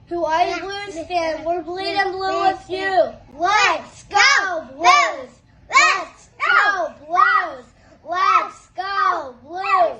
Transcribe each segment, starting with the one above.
Hawaii Blues fan. We're bleeding blue with you. Let's go Blues! Let's go Blues! Let's go Blues!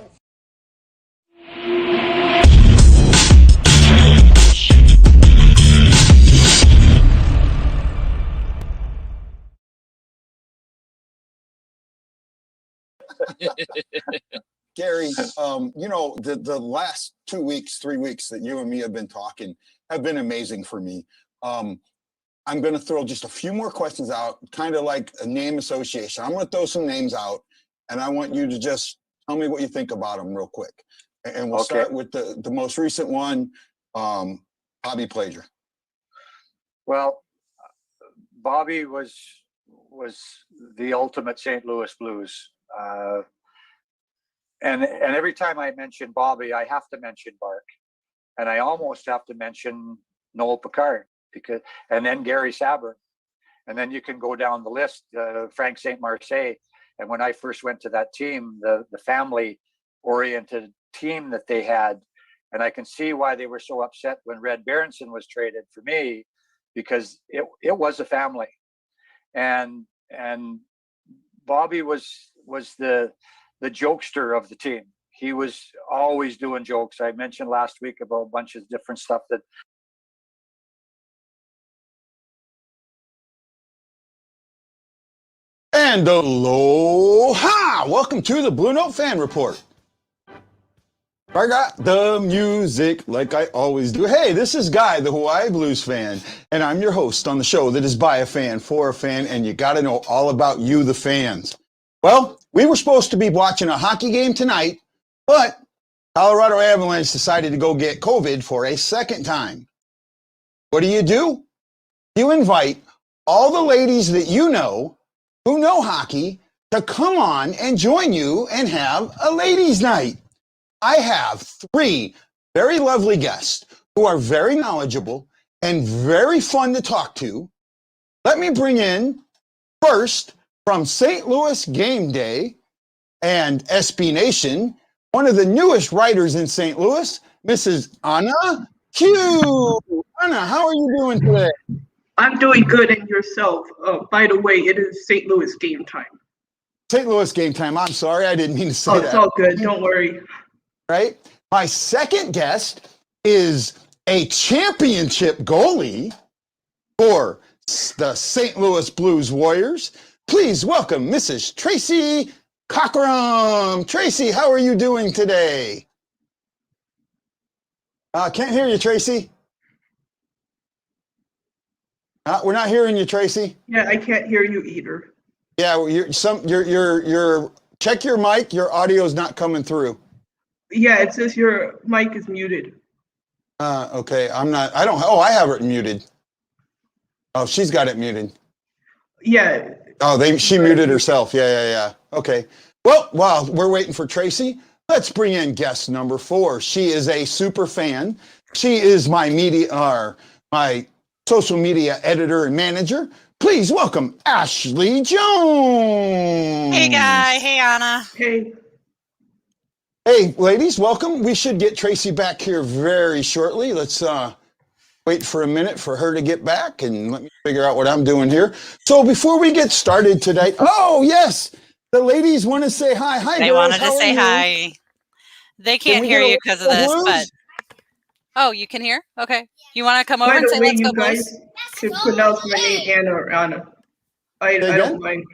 Gary, the last 2 weeks, 3 weeks that you and me have been talking have been amazing for me. I'm going to throw just a few more questions out, kind of like a name association. I'm going to throw some names out, and I want you to just tell me what you think about them real quick. And we'll start with the most recent one, Bobby Plager. Well, Bobby was the ultimate St. Louis Blues. And every time I mention Bobby, I have to mention Bark, and I almost have to mention Noel Picard, and then Gary Sabrin, and then you can go down the list, Frank St. Marseille. And when I first went to that team, the family-oriented team that they had, and I can see why they were so upset when Red Berenson was traded for me, because it was a family, and Bobby was the jokester of the team. He was always doing jokes. I mentioned last week about a bunch of different stuff that. And aloha! Welcome to the Blue Note Fan Report. I got the music like I always do. Hey, this is Guy, the Hawaii Blues fan, and I'm your host on the show that is by a fan, for a fan, and you got to know all about you, the fans. Well, we were supposed to be watching a hockey game tonight, but Colorado Avalanche decided to go get COVID for a second time. What do? You invite all the ladies that you know who know hockey to come on and join you and have a ladies' night. I have 3 very lovely guests who are very knowledgeable and very fun to talk to. Let me bring in first from St. Louis Game Day and SB Nation, one of the newest writers in St. Louis, Mrs. Anna Keiu. Anna, how are you doing today? I'm doing good, and yourself? By the way, it is St. Louis game time. St. Louis game time. I'm sorry, I didn't mean to say that. It's all good. Don't worry. Right? My second guest is a championship goalie for the St. Louis Blues Warriors. Please welcome Mrs. Tracey Cockrum. Tracey, how are you doing today? Can't hear you, Tracey. We're not hearing you, Tracey. Yeah, I can't hear you either. Yeah, well, you're check your mic. Your audio's not coming through. Yeah, it says your mic is muted. Okay, I'm not. I don't. Oh, I have it muted. Oh, she's got it muted. Yeah. Oh, she muted herself. Yeah. Okay. Well, while we're waiting for Tracey, let's bring in guest number 4. She is a super fan. She is my social media editor and manager. Please welcome Ashley Jones. Hey, Guy. Hey, Anna. Hey. Hey, ladies, welcome. We should get Tracey back here very shortly. Let's wait for a minute for her to get back, and let me figure out what I'm doing here. So before we get started today, oh, yes, the ladies want to say hi. Hi, they girls. wanted to say hi. They can't hear you because of this, but... Oh, you can hear? Okay. You want to come over and say let's go, Blues? You guys can pronounce my name Anna or Anna. I don't mind.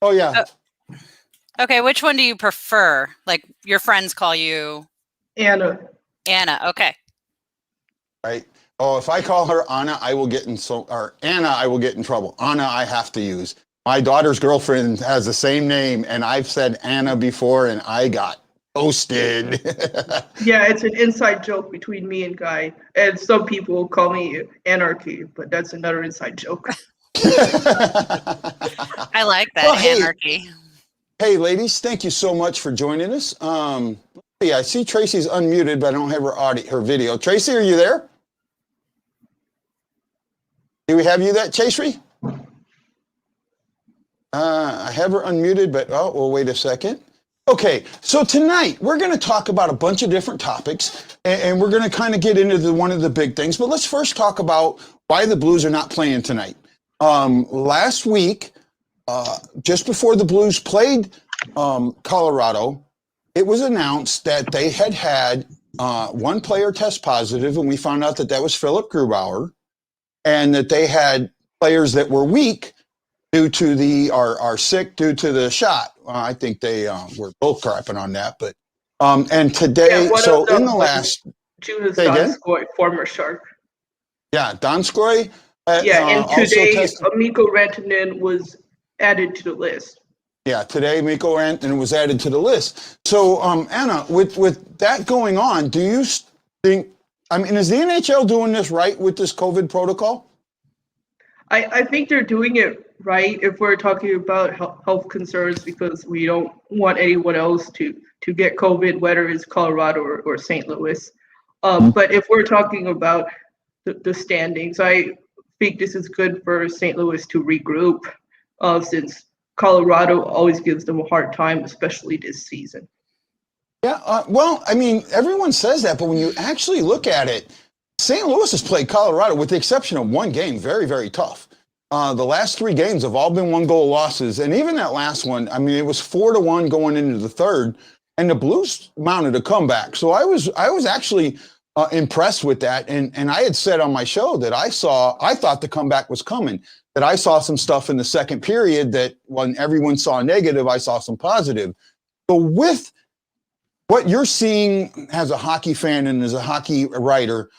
Oh, yeah. Okay, which one do you prefer? Like, your friends call you? Anna. Anna, okay. Right. Oh, if I call her Anna, I will get in Anna, I will get in trouble. Anna, I have to use. My daughter's girlfriend has the same name, and I've said Anna before, and I got roasted. Yeah, it's an inside joke between me and Guy, and some people call me Anarchy, but that's another inside joke. I like that, well, Anarchy. Hey, ladies, thank you so much for joining us. Yeah, I see Tracey's unmuted, but I don't have her video. Tracey, are you there? Do we have you there, Tracey? I have her unmuted, but we'll wait a second. Okay, so tonight we're going to talk about a bunch of different topics, and we're going to kind of get into one of the big things. But let's first talk about why the Blues are not playing tonight. Last week, just before the Blues played Colorado, it was announced that they had one player test positive, and we found out that was Philip Grubauer, and that they had players that were weak due to are sick due to the shot. I think they were both crapping on that, but and today, so in the last, Judas Donskoy, former Shark. Yeah, Donskoy. And today Mikko Rantanen was added to the list. Yeah, today Mikko Rantanen was added to the list. So Anna, with that going on, do you think? I mean, is the NHL doing this right with this COVID protocol? I think they're doing it right if we're talking about health concerns, because we don't want anyone else to get COVID, whether it's Colorado or St. Louis. But if we're talking about the standings, I think this is good for St. Louis to regroup, since Colorado always gives them a hard time, especially this season. Yeah, well, I mean, everyone says that, but when you actually look at it, St. Louis has played Colorado, with the exception of one game, very, very tough. The last 3 games have all been 1-goal losses. And even that last one, I mean, it was 4-1 going into the third, and the Blues mounted a comeback. So I was actually impressed with that. And I had said on my show that I thought the comeback was coming, that I saw some stuff in the second period that when everyone saw negative, I saw some positive. So with what you're seeing as a hockey fan and as a hockey writer,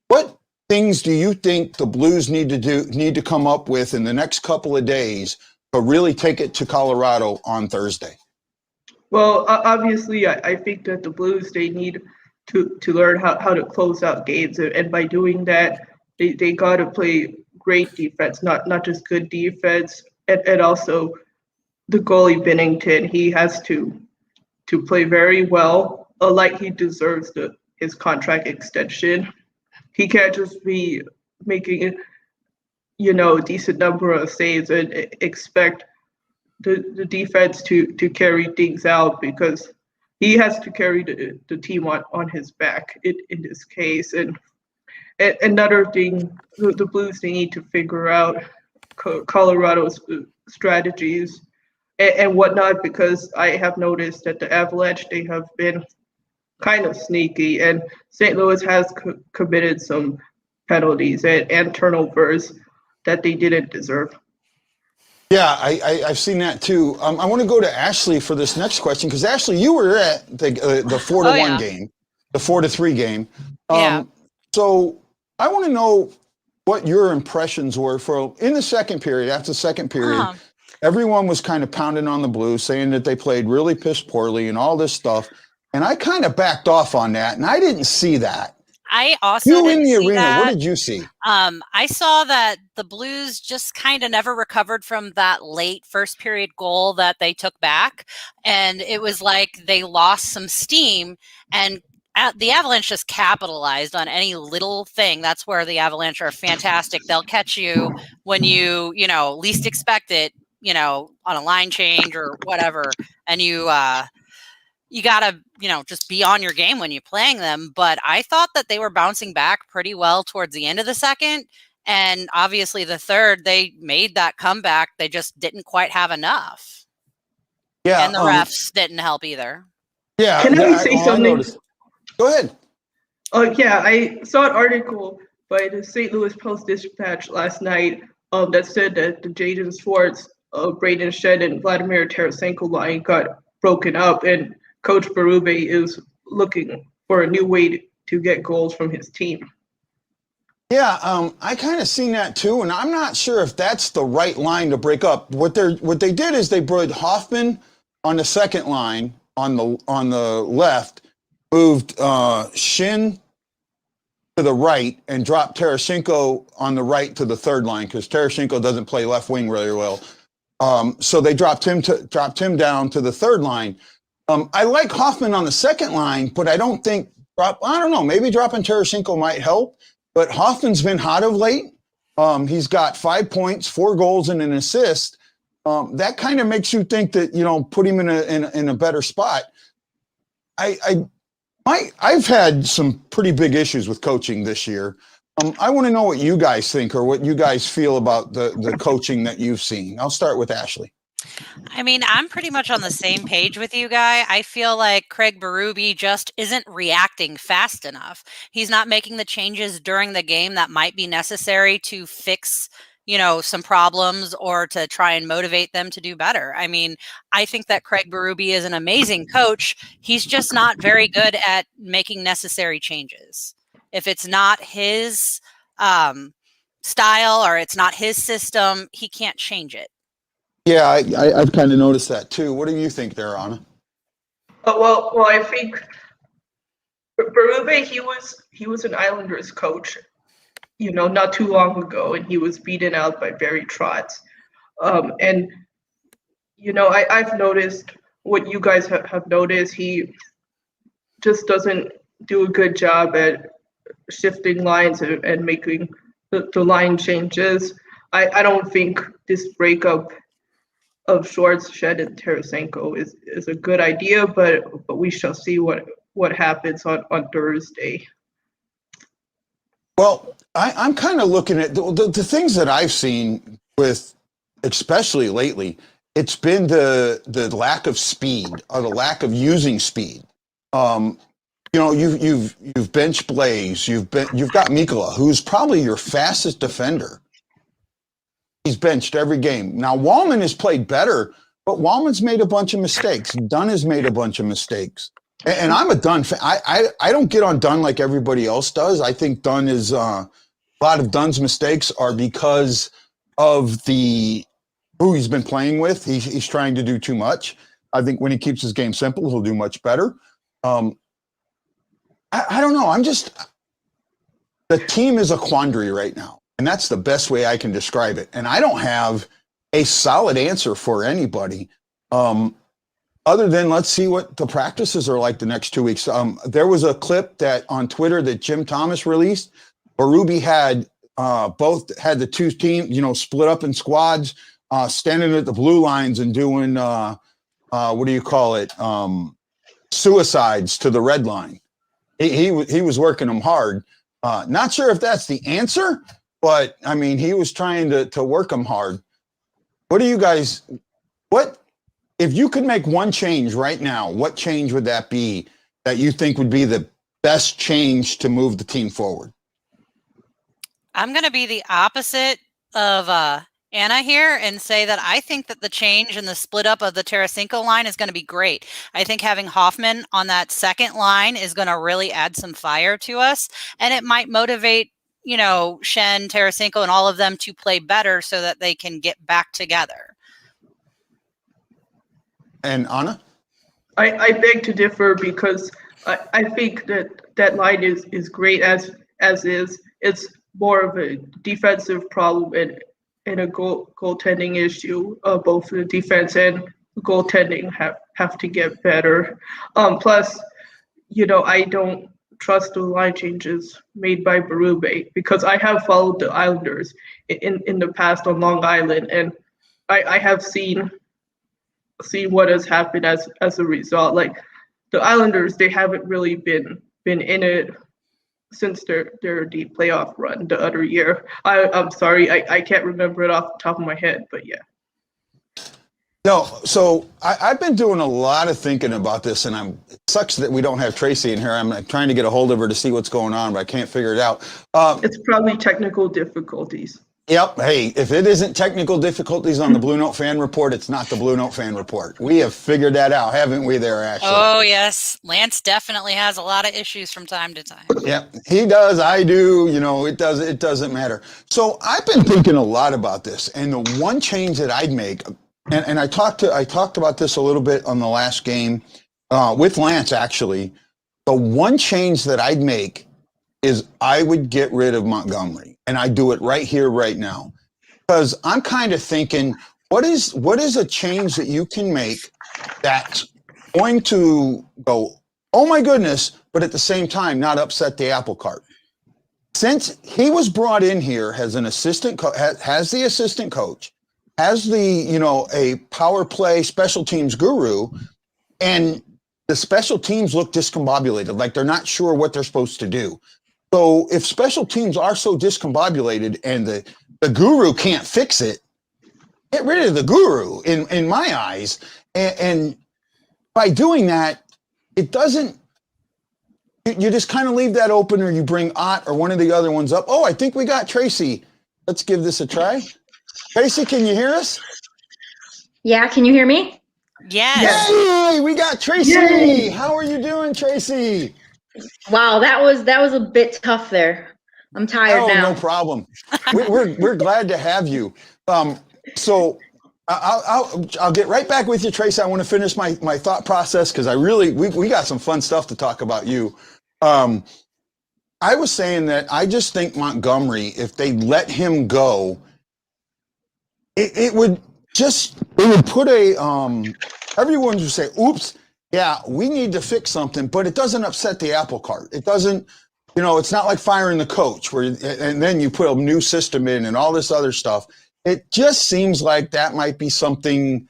what things do you think the Blues need to come up with in the next couple of days to really take it to Colorado on Thursday? Well, obviously, I think that the Blues, they need to learn how to close out games, and by doing that, they got to play great defense, not just good defense, and also the goalie Binnington, he has to play very well, like he deserves his contract extension. He can't just be making, a decent number of saves and expect the defense to carry things out, because he has to carry the team on his back in this case. And another thing, the Blues, they need to figure out Colorado's strategies and whatnot, because I have noticed that the Avalanche, they have been kind of sneaky, and St. Louis has committed some penalties and turnovers that they didn't deserve. Yeah, I've seen that too. I want to go to Ashley for this next question, because Ashley, you were at the 4-1 game, the 4-3 game. So I want to know what your impressions were in the second period. After the second period, everyone was kind of pounding on the Blues, saying that they played really piss poorly and all this stuff. And I kind of backed off on that, and I didn't see that. I also you in didn't the see arena. that. What did you see? I saw that the Blues just kind of never recovered from that late first period goal that they took back, and it was like they lost some steam. And the Avalanche just capitalized on any little thing. That's where the Avalanche are fantastic. They'll catch you when you least expect it. On a line change or whatever, and you gotta, just be on your game when you're playing them. But I thought that they were bouncing back pretty well towards the end of the second. And obviously the third, they made that comeback. They just didn't quite have enough. Yeah. And the refs didn't help either. Yeah. Can I say something? Go ahead. I saw an article by the St. Louis Post-Dispatch last night that said that the Jaden Schwartz, Braden Shed, and Vladimir Tarasenko line got broken up, and Coach Berube is looking for a new way to get goals from his team. Yeah, I kind of seen that too, and I'm not sure if that's the right line to break up. What they did is they brought Hoffman on the second line on the left, moved Shin to the right, and dropped Tarasenko on the right to the third line, because Tarasenko doesn't play left wing really well. So they dropped him down to the third line. I like Hoffman on the second line, but I don't know, maybe dropping Tarasenko might help. But Hoffman's been hot of late. He's got 5 points, 4 goals, and an assist. that kind of makes you think that, put him in a better spot. I've had some pretty big issues with coaching this year. I want to know what you guys think or what you guys feel about the coaching that you've seen. I'll start with Ashley. I mean, I'm pretty much on the same page with you, Guy. I feel like Craig Berube just isn't reacting fast enough. He's not making the changes during the game that might be necessary to fix, some problems or to try and motivate them to do better. I mean, I think that Craig Berube is an amazing coach. He's just not very good at making necessary changes. If it's not his style or it's not his system, he can't change it. Yeah, I've kind of noticed that too. What do you think there, Anna? Well, I think Berube, he was an Islanders coach, not too long ago, and he was beaten out by Barry Trotz. And I've noticed what you guys have noticed. He just doesn't do a good job at shifting lines and making the line changes. I don't think this breakup of Schwartz, Shed, and Tarasenko is a good idea, but we shall see what happens on Thursday. Well, I'm kind of looking at the things that I've seen with, especially lately, it's been the lack of speed or the lack of using speed. You've benched Blaze, you've got Mikkola, who's probably your fastest defender. He's benched every game. Now, Wallman has played better, but Wallman's made a bunch of mistakes. Dunn has made a bunch of mistakes. And I'm a Dunn fan. I don't get on Dunn like everybody else does. I think Dunn is a lot of Dunn's mistakes are because of who he's been playing with. He's trying to do too much. I think when he keeps his game simple, he'll do much better. I don't know. The team is a quandary right now. And that's the best way I can describe it. And I don't have a solid answer for anybody other than let's see what the practices are like the next 2 weeks. There was a clip that on Twitter that Jim Thomas released. Berube had the two teams, split up in squads, standing at the blue lines and doing, suicides to the red line. He was working them hard. Not sure if that's the answer, but I mean, he was trying to work them hard. What if you could make one change right now, what change would that be that you think would be the best change to move the team forward? I'm going to be the opposite of Anna here and say that I think that the change and the split up of the Tarasenko line is going to be great. I think having Hoffman on that second line is going to really add some fire to us, and it might motivate, Shen, Tarasenko, and all of them to play better so that they can get back together. And Anna? I beg to differ because I think that line is great as is. It's more of a defensive problem and a goaltending issue. Both the defense and goaltending have to get better. Plus, I don't trust the line changes made by Berube because I have followed the Islanders in the past on Long Island, and I have seen what has happened as a result. Like the Islanders, they haven't really been in it since their deep playoff run the other year. I'm sorry, I can't remember it off the top of my head, but yeah. No, so I've been doing a lot of thinking about this, and it sucks that we don't have Tracey in here. I'm trying to get a hold of her to see what's going on, but I can't figure it out. It's probably technical difficulties. Yep. Hey, if it isn't technical difficulties on the Blue Note Fan Report, it's not the Blue Note Fan Report. We have figured that out, haven't we there, Ashley? Oh, yes. Lance definitely has a lot of issues from time to time. Yeah, he does. I do. It doesn't matter. So I've been thinking a lot about this, and the one change that I'd make, and I talked about this a little bit on the last game with Lance, actually. The one change that I'd make is I would get rid of Montgomery, and I do it right here, right now, because I'm kind of thinking, what is a change that you can make that's going to go, oh my goodness, but at the same time not upset the apple cart? Since he was brought in here as an assistant, has the assistant coach, as the, a power play special teams guru, and the special teams look discombobulated, like they're not sure what they're supposed to do. So if special teams are so discombobulated and the guru can't fix it, get rid of the guru in my eyes. And by doing that, it doesn't, you just kind of leave that open, or you bring Ott or one of the other ones up. Oh, I think we got Tracey. Let's give this a try. Tracey, can you hear us? Yeah, can you hear me? Yes. Hey, we got Tracey. Yay. How are you doing, Tracey? Wow, that was a bit tough there. I'm tired now. No problem. We're glad to have you. So I'll get right back with you, Tracey. I want to finish my thought process, because we got some fun stuff to talk about you. I was saying that I just think Montgomery, if they let him go, it would put everyone would say, oops, yeah, we need to fix something, but it doesn't upset the apple cart. It doesn't, it's not like firing the coach and then you put a new system in and all this other stuff. It just seems like that might be something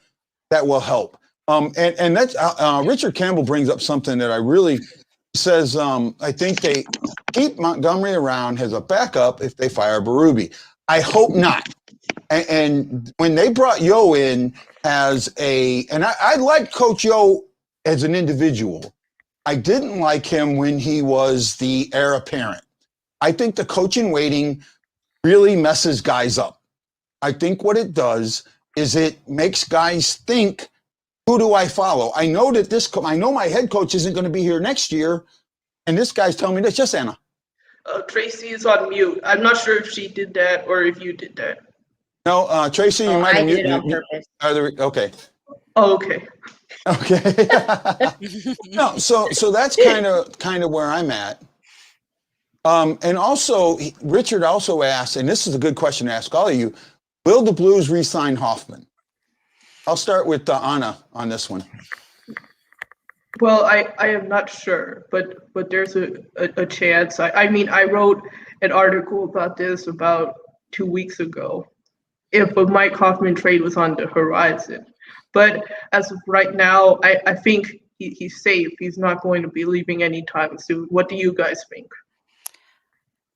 that will help. And that's Richard Campbell brings up something that I really says, I think they keep Montgomery around as a backup if they fire Berube. I hope not. And when they brought Yo in as I liked Coach Yo as an individual. I didn't like him when he was the heir apparent. I think the coach in waiting really messes guys up. I think what it does is it makes guys think, who do I follow? I know my head coach isn't going to be here next year, and this guy's telling me this. Yes, Anna. Tracy is on mute. I'm not sure if she did that or if you did that. No, Tracey, you might have I did muted. it on purpose. Okay. Oh, okay. Okay. No, so that's kind of where I'm at. And also, Richard also asked, and this is a good question to ask all of you, will the Blues re-sign Hoffman? I'll start with Anna on this one. Well, I am not sure, but there's a chance. I mean, I wrote an article about this about 2 weeks ago, if a Mike Hoffman trade was on the horizon. But as of right now, I think he's safe. He's not going to be leaving anytime soon. What do you guys think?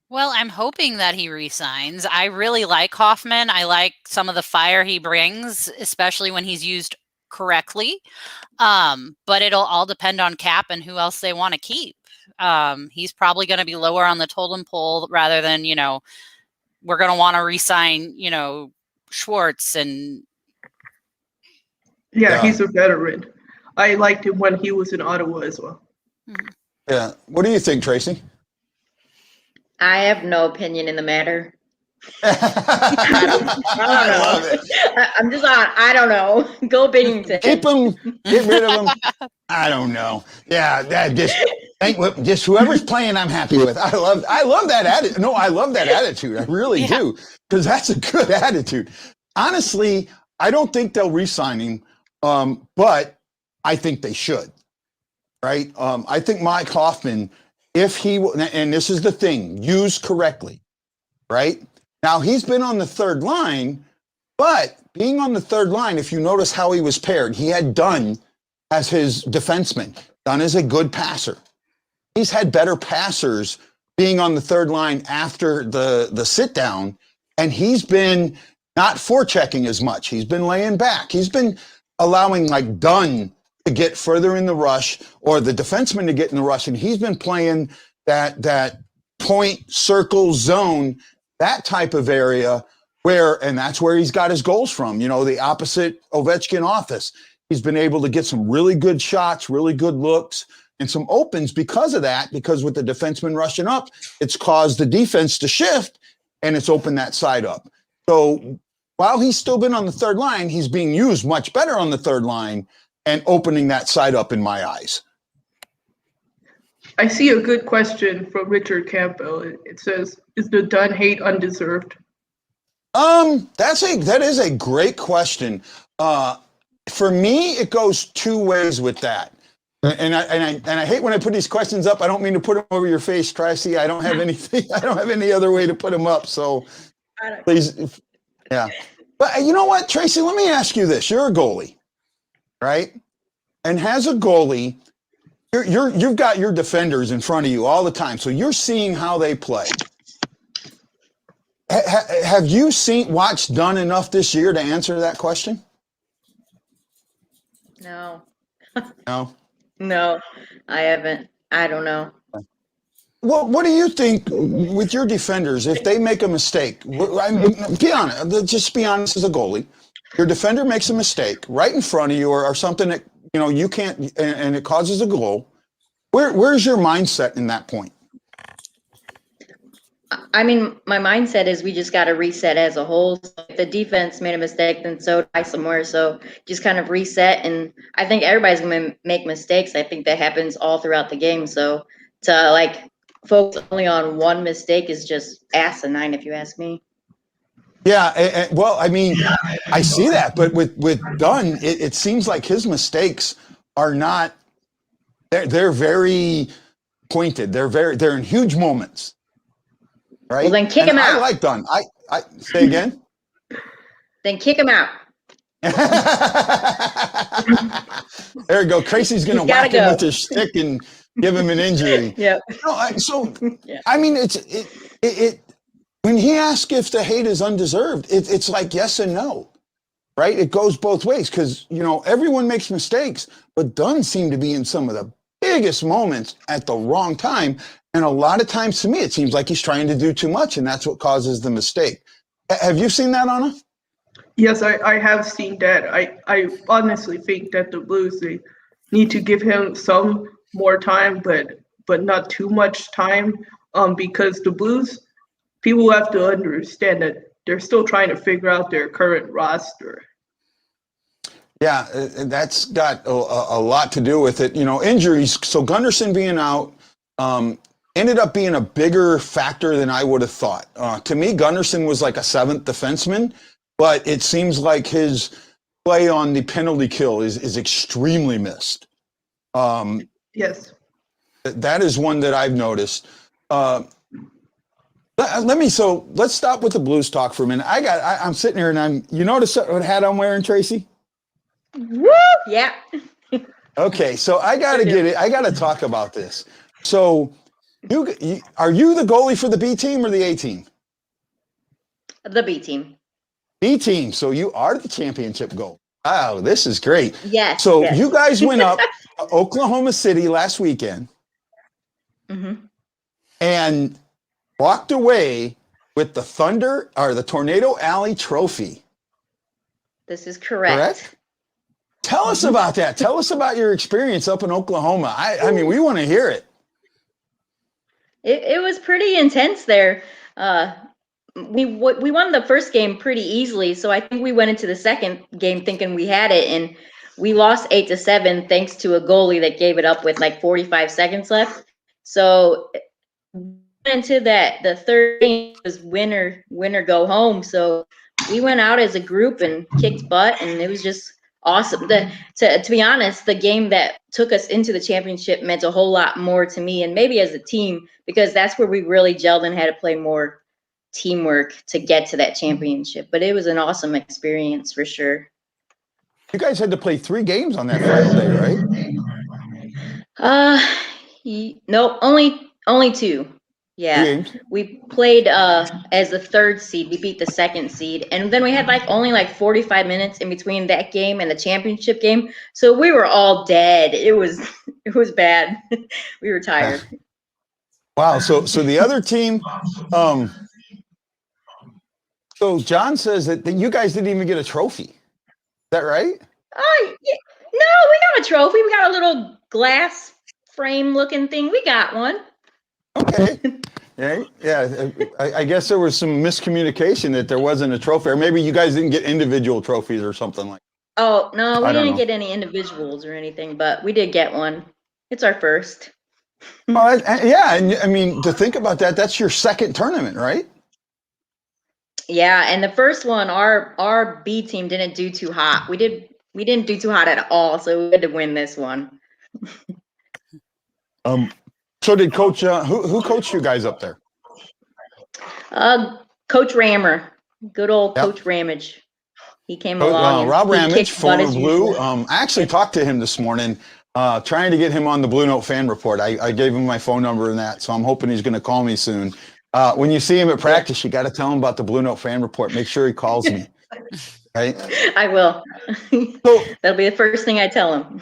Well, I'm hoping that he resigns. I really like Hoffman. I like some of the fire he brings, especially when he's used correctly. But it'll all depend on Cap and who else they want to keep. He's probably going to be lower on the totem pole rather than, we're going to want to resign, Schwartz and. Yeah, he's a veteran. I liked him when he was in Ottawa as well. Yeah. What do you think, Tracey? I have no opinion in the matter. I don't love know. it. I'm just on. I don't know. Go Bennington. Keep him. Get rid of him. I don't know. Yeah, just whoever's playing, I'm happy with. I love that attitude. No, I love that attitude. I really do, because that's a good attitude. Honestly, I don't think they'll re-sign him, but I think they should. Right? I think Mike Hoffman, if he, and this is the thing, used correctly, right? Now, he's been on the third line, but being on the third line, if you notice how he was paired, he had Dunn as his defenseman. Dunn is a good passer. He's had better passers being on the third line after the sit down, and he's been not forechecking as much. He's been laying back. He's been allowing like Dunn to get further in the rush, or the defenseman to get in the rush, and he's been playing that point, circle, zone, that type of area and that's where he's got his goals from, the opposite Ovechkin office. He's been able to get some really good shots, really good looks, and some opens because of that, because with the defenseman rushing up, it's caused the defense to shift, and it's opened that side up. So while he's still been on the third line, he's being used much better on the third line and opening that side up in my eyes. I see a good question from Richard Campbell. It says, is the Dunn hate undeserved? That is a great question. For me, it goes two ways with that. And I hate when I put these questions up. I don't mean to put them over your face, Tracey. I don't have anything. I don't have any other way to put them up. So please, yeah. But you know what, Tracey, let me ask you this. You're a goalie, right? And as a goalie, you've got your defenders in front of you all the time. So you're seeing how they play. Have you watched Dunn enough this year to answer that question? No. No. No, I haven't. I don't know. Well, what do you think with your defenders if they make a mistake? I mean, be honest. Just be honest as a goalie. Your defender makes a mistake right in front of you, or something that you can't, and it causes a goal. Where's your mindset in that point? I mean, my mindset is we just got to reset as a whole. So if the defense made a mistake, then so did I somewhere. So just kind of reset. And I think everybody's going to make mistakes. I think that happens all throughout the game. So to focus only on one mistake is just asinine, if you ask me. Yeah. Well, I mean, I see that. But with Dunn, it seems like his mistakes are not, they're very pointed. They're in huge moments. Right? Well, then kick him out. I like Dunn. I say again. Then kick him out. There you go. Tracy's going to whack him with his stick and give him an injury. Yep. No, Yeah. I mean, it when he asks if the hate is undeserved, it's like yes and no, right? It goes both ways because everyone makes mistakes, but Dunn seemed to be in some of the biggest moments at the wrong time. And a lot of times to me, it seems like he's trying to do too much, and that's what causes the mistake. Have you seen that, Anna? Yes, I have seen that. I honestly think that the Blues, they need to give him some more time, but not too much time, because the Blues, people have to understand that they're still trying to figure out their current roster. Yeah, that's got a lot to do with it. Injuries. So Gunnarsson being out ended up being a bigger factor than I would have thought. To me, Gunnarsson was like a seventh defenseman, but it seems like his play on the penalty kill is extremely missed. Yes. That is one that I've noticed. Let's stop with the Blues talk for a minute. I'm sitting here and you notice what hat I'm wearing, Tracey? Woo! Yeah. Okay, so I got to get it. I got to talk about this. So are you the goalie for the B team or the A team? The B team. B team. So you are the championship goal. Wow, this is great. Yes. So yes. you guys went up to Oklahoma City last weekend and walked away with the Tornado Alley Trophy. This is correct. Tell us about that. Tell us about your experience up in Oklahoma. I mean, we want to hear it. It was pretty intense there. We won the first game pretty easily, so I think we went into the second game thinking we had it, and we lost 8-7 thanks to a goalie that gave it up with like 45 seconds left. So into the third game was winner go home. So we went out as a group and kicked butt, and it was just awesome. To be honest, the game that took us into the championship meant a whole lot more to me, and maybe as a team, because that's where we really gelled and had to play more teamwork to get to that championship. But it was an awesome experience for sure. You guys had to play 3 games on that final day, right? No, only 2. Yeah, we played as the 3rd seed. We beat the 2nd seed, and then we had only 45 minutes in between that game and the championship game. So we were all dead. It was bad. We were tired. Wow. So the other team. So John says that you guys didn't even get a trophy. Is that right? Oh yeah. No, we got a trophy. We got a little glass frame looking thing. We got one. Okay. Yeah. I guess there was some miscommunication that there wasn't a trophy, or maybe you guys didn't get individual trophies or something like that. Oh, no, we didn't get any individuals or anything, but we did get one. It's our first. Yeah. And I mean, to think about that, that's your 2nd tournament, right? Yeah. And the first one, our B team didn't do too hot. We didn't do too hot at all. So we had to win this one. So did Coach, who coached you guys up there? Coach Rammer, good old Coach Ramage. He came along. Rob and he Ramage, kicked butt former as Blue. usual. I actually talked to him this morning, trying to get him on the Blue Note fan report. I gave him my phone number and that, so I'm hoping he's going to call me soon. When you see him at practice, you got to tell him about the Blue Note fan report. Make sure he calls me. Right? I will. So, That'll be the first thing I tell him.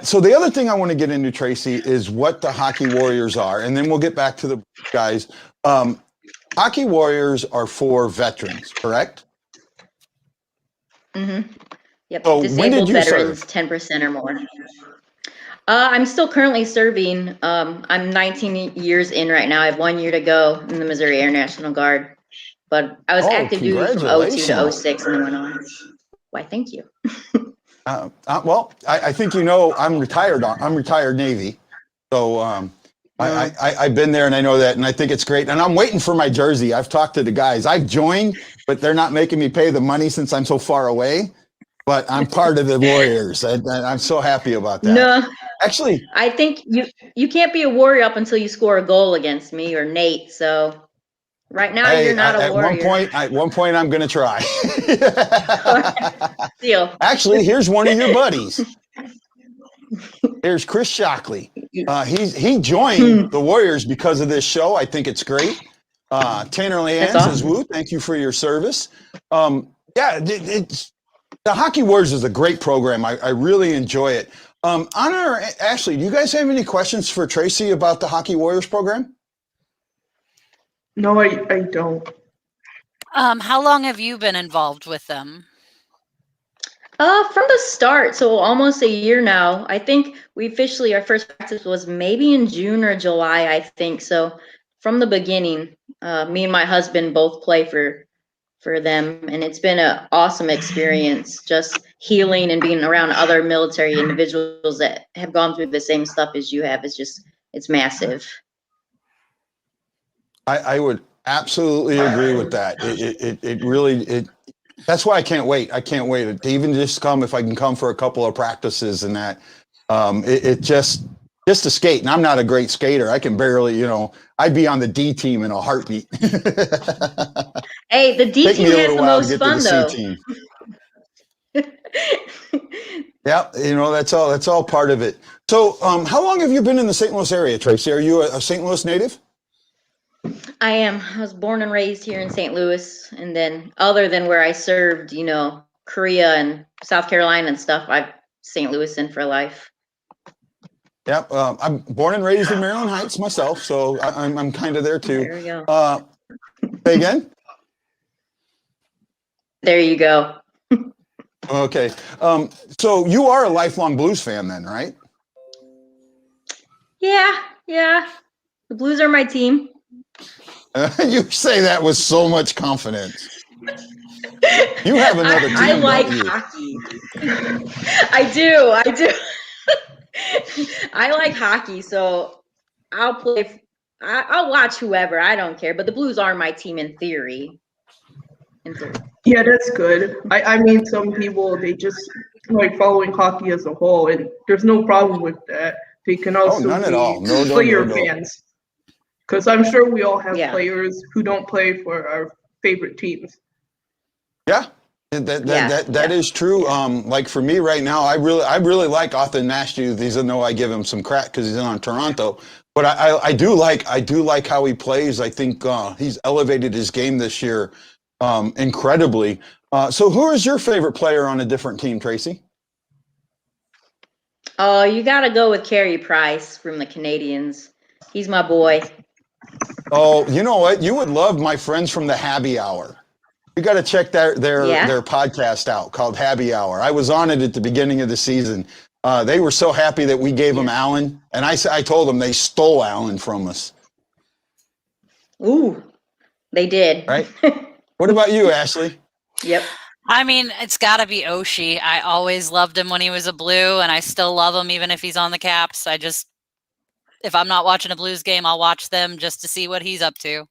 so the other thing I want to get into, Tracey, is what the Hockey Warriors are, and then we'll get back to the guys. Hockey Warriors are for veterans, correct? Mm-hmm. Yep. So when did Disabled you veterans, serve? 10% or more. I'm still currently serving. I'm 19 years in right now. I have 1 year to go in the Missouri Air National Guard. But I was Oh, active duty from 02 to congratulations. 06 and then went on. Why, thank you. Well, I think you know I'm retired. I'm retired Navy, so I've been there and I know that, and I think it's great. And I'm waiting for my jersey. I've talked to the guys. I've joined, but they're not making me pay the money since I'm so far away. But I'm part of the Warriors, and I'm so happy about that. No, Actually, I think you can't be a warrior up until you score a goal against me or Nate. So right now hey, you're not a warrior. at one point, I'm going to try. Deal. Actually, here's one of your buddies. Here's Chris Shockley. He joined the Warriors because of this show. I think it's great. Tanner Leanne says, "Woo, thank you for your service." It's the Hockey Warriors is a great program. I really enjoy it. Anna or Ashley, do you guys have any questions for Tracey about the Hockey Warriors program? No, I don't. How long have you been involved with them? From the start, so almost a year now. I think our first practice was maybe in June or July, I think. So from the beginning, me and my husband both play for them, and it's been an awesome experience, just healing and being around other military individuals that have gone through the same stuff as you have. It's massive. I would absolutely agree with that. It really that's why I can't wait. I can't wait to even just come, if I can come for a couple of practices and that. Just to skate, and I'm not a great skater. I can barely, I'd be on the D team in a heartbeat. Hey, the D team has the most fun though. Yeah, that's all part of it. So, how long have you been in the St. Louis area, Tracey? Are you a St. Louis native? I am. I was born and raised here in St. Louis, and then other than where I served, Korea and South Carolina and stuff, I'm St. Louisan for life. Yep, I'm born and raised in Maryland Heights myself, so I'm kind of there too. There we go. Say again? There you go. Okay, so you are a lifelong Blues fan then, right? Yeah. The Blues are my team. You say that with so much confidence. You have another team. I like don't you? hockey. I do. I like hockey, so I'll play. I'll watch whoever. I don't care. But the Blues are my team in theory. Yeah, that's good. I mean, some people, they just like following hockey as a whole, and there's no problem with that. They can also none at be all. No, player fans. Because I'm sure we all have players who don't play for our favorite teams. Yeah, that is true. Like for me right now, I really like Arthur Nashue. Even though I give him some crap because he's on Toronto, but I do like how he plays. I think he's elevated his game this year incredibly. So who is your favorite player on a different team, Tracey? Oh, you got to go with Carey Price from the Canadiens. He's my boy. Oh, you know what? You would love my friends from the Happy Hour. You got to check their podcast out called Happy Hour. I was on it at the beginning of the season. They were so happy that we gave them Allen, and I told them they stole Allen from us. Ooh, they did. Right? What about you, Ashley? Yep. I mean, it's got to be Oshie. I always loved him when he was a Blue, and I still love him even if he's on the Caps. If I'm not watching a Blues game, I'll watch them just to see what he's up to.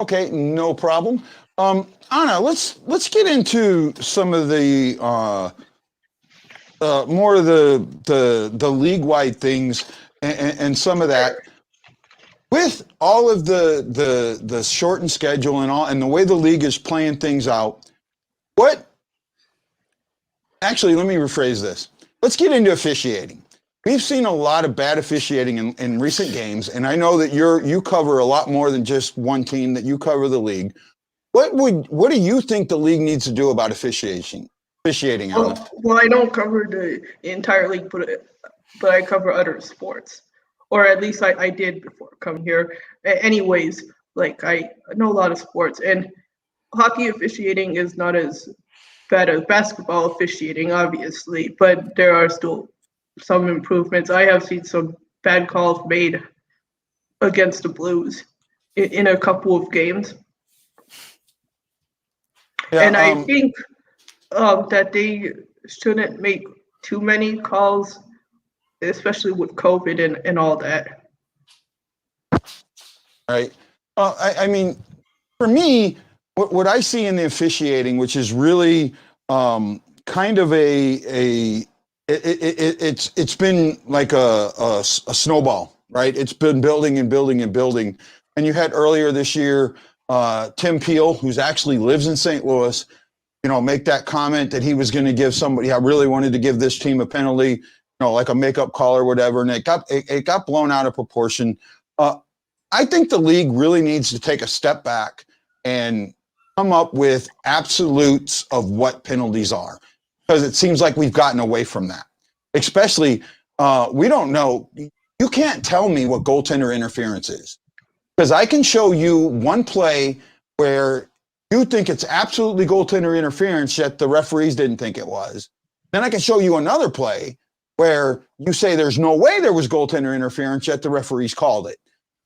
Okay, no problem. Anna, let's get into some of the more of the league-wide things and some of that. With all of the shortened schedule and the way the league is playing things out, what actually, let me rephrase this. Let's get into officiating. We've seen a lot of bad officiating in recent games, and I know that you cover a lot more than just one team, that you cover the league. What do you think the league needs to do about officiating, Alan? Well, I don't cover the entire league, but I cover other sports, or at least I did before coming here. Anyways, like I know a lot of sports, and hockey officiating is not as bad as basketball officiating, obviously, but there are still some improvements. I have seen some bad calls made against the Blues in a couple of games. Yeah, and I think that they shouldn't make too many calls, especially with COVID and all that. Right. I mean, for me, what I see in the officiating, which is really kind of it's been like a snowball, right? It's been building and building and building. And you had earlier this year, Tim Peel, who's actually lives in St. Louis, make that comment that he was going to give somebody, I really wanted to give this team a penalty, like a makeup call or whatever. And it got blown out of proportion. I think the league really needs to take a step back and come up with absolutes of what penalties are, because it seems like we've gotten away from that. Especially, we don't know. You can't tell me what goaltender interference is, because I can show you one play where you think it's absolutely goaltender interference, yet the referees didn't think it was. Then I can show you another play where you say there's no way there was goaltender interference, yet the referees called it.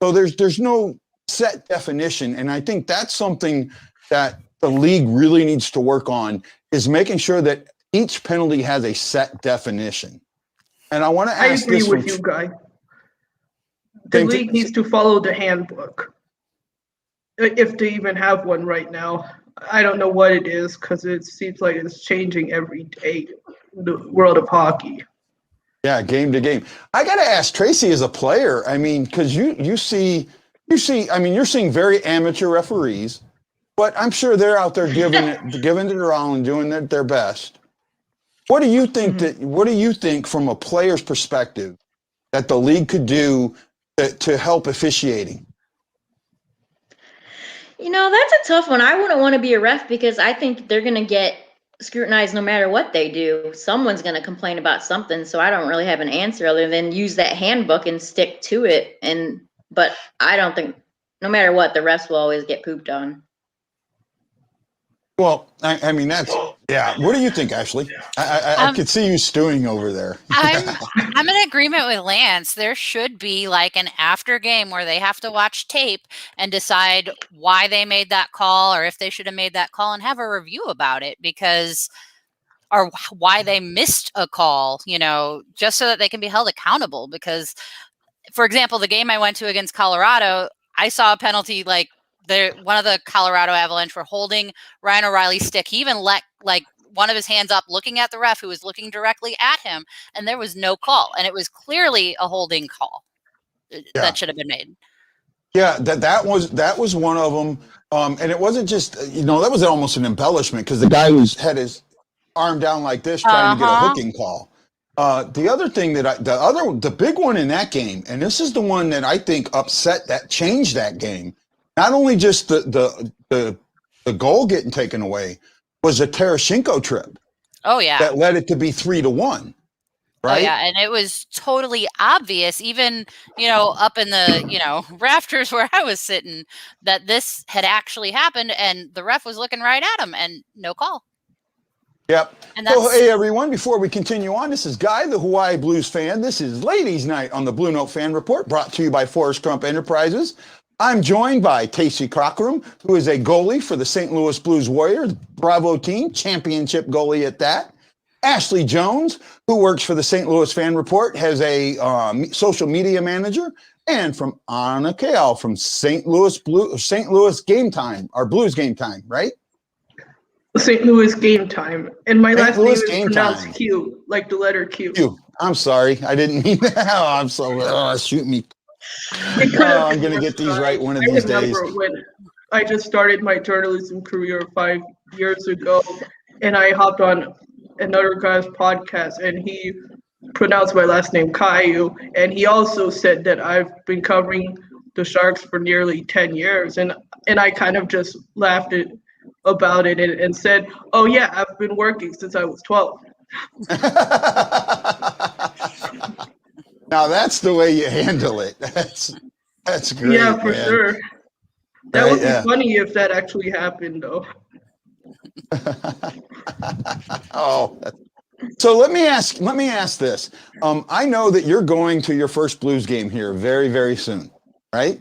So there's no set definition, and I think that's something that the league really needs to work on, is making sure that each penalty has a set definition. And I want to ask I agree with you, Guy. The league needs to follow the handbook, if they even have one right now. I don't know what it is, because it seems like it's changing every day in the world of hockey. Yeah, game to game. I got to ask Tracey, as a player, I mean, because you see, I mean, you're seeing very amateur referees, but I'm sure they're out there giving it their all and doing their best. What do you think what do you think from a player's perspective that the league could do to help officiating? That's a tough one. I wouldn't want to be a ref, because I think they're going to get scrutinized no matter what they do. Someone's going to complain about something, so I don't really have an answer other than use that handbook and stick to it. But I don't think, no matter what, the refs will always get pooped on. Well, I mean, yeah. What do you think, Ashley? I could see you stewing over there. I'm in agreement with Lance. There should be like an after game where they have to watch tape and decide why they made that call, or if they should have made that call, and have a review about it, or why they missed a call, just so that they can be held accountable. Because, for example, the game I went to against Colorado, I saw a penalty, like one of the Colorado Avalanche were holding Ryan O'Reilly's stick. He even let one of his hands up, looking at the ref, who was looking directly at him, and there was no call. And it was clearly a holding call that should have been made. Yeah, that was one of them. And it wasn't just, that was almost an embellishment, because the guy had his arm down like this trying to get a hooking call. The other thing the big one in that game, and this is the one that I think changed that game, not only just the goal getting taken away, was a Tarasenko trip. Oh yeah, that led it to be 3-1. Right? Oh, yeah, and it was totally obvious, even up in the rafters where I was sitting, that this had actually happened, and the ref was looking right at him, and no call. Yep. So, hey, everyone, before we continue on, this is Guy, the Hawaii Blues fan. This is Ladies' Night on the Blue Note Fan Report, brought to you by Forrest Crump Enterprises. I'm joined by Tracey Cockrum, who is a goalie for the St. Louis Blues Warriors Bravo team, championship goalie at that. Ashley Jones, who works for the St. Louis Fan Report, has a social media manager, and from Anna Keiu from St. Louis Game Time, or Blues Game Time, right? St. Louis Game Time, and my last name is pronounced Keiu, like the letter Q. I'm sorry, I didn't mean that. Oh, I'm so shoot me. I'm gonna get these right one of these days. When I just started my journalism career 5 years ago, and I hopped on another guy's podcast, and he pronounced my last name Keiu, and he also said that I've been covering the Sharks for nearly 10 years, and I kind of just laughed about it and said, "Oh yeah, I've been working since I was 12." Now that's the way you handle it. That's great. Yeah, for man. sure. That Right, would be yeah. funny if that actually happened, though. Oh, so let me ask this. I know that you're going to your first Blues game here very, very soon, right?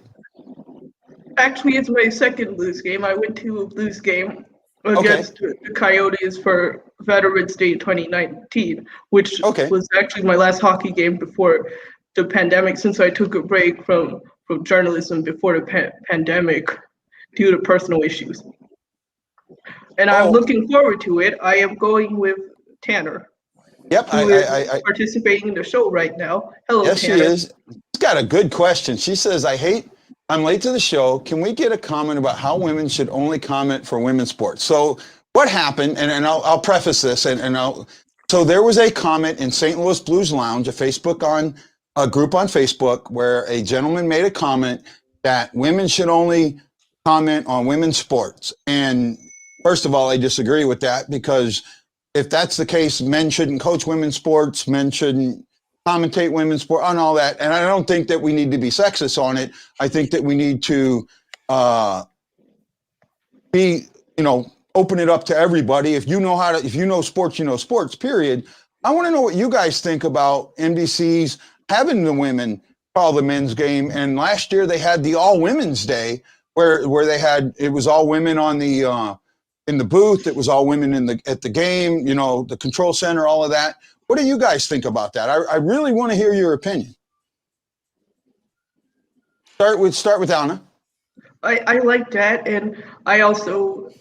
Actually, it's my second Blues game. I went to a Blues game against the Coyotes for Veterans Day 2019, which was actually my last hockey game before the pandemic, since I took a break from journalism before the pandemic due to personal issues. And I'm looking forward to it. I am going with Tanner. Yep, who is participating in the show right now. Hello, yes, Tanner. she is. She's got a good question. She says, I'm late to the show. Can we get a comment about how women should only comment for women's sports? So what happened, and I'll preface this, so there was a comment in St. Louis Blues Lounge, a group on Facebook, where a gentleman made a comment that women should only comment on women's sports. And first of all, I disagree with that, because if that's the case, men shouldn't coach women's sports, men shouldn't commentate women's sport, on all that. And I don't think that we need to be sexist on it. I think that we need to open it up to everybody. If you know sports, you know sports, period. I want to know what you guys think about NBC's having the women call the men's game. And last year they had the all women's day where it was all women on the in the booth. It was all women at the game, the control center, all of that. What do you guys think about that? I really want to hear your opinion. Start with Anna. I like that, and I also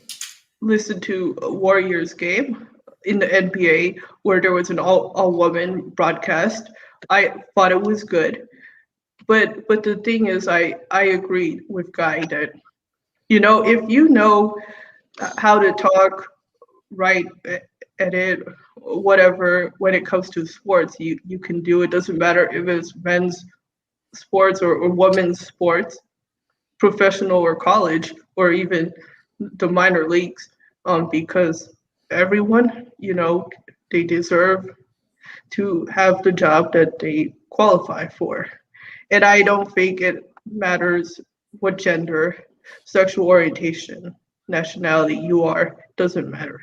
listened to a Warriors game in the NBA where there was an all woman broadcast. I thought it was good, but the thing is, I agree with Guy that if you know how to talk right at it, whatever, when it comes to sports, you can do it. Doesn't matter if it's men's sports or women's sports, professional or college, or even the minor leagues, because everyone, they deserve to have the job that they qualify for. And I don't think it matters what gender, sexual orientation, nationality you are. Doesn't matter.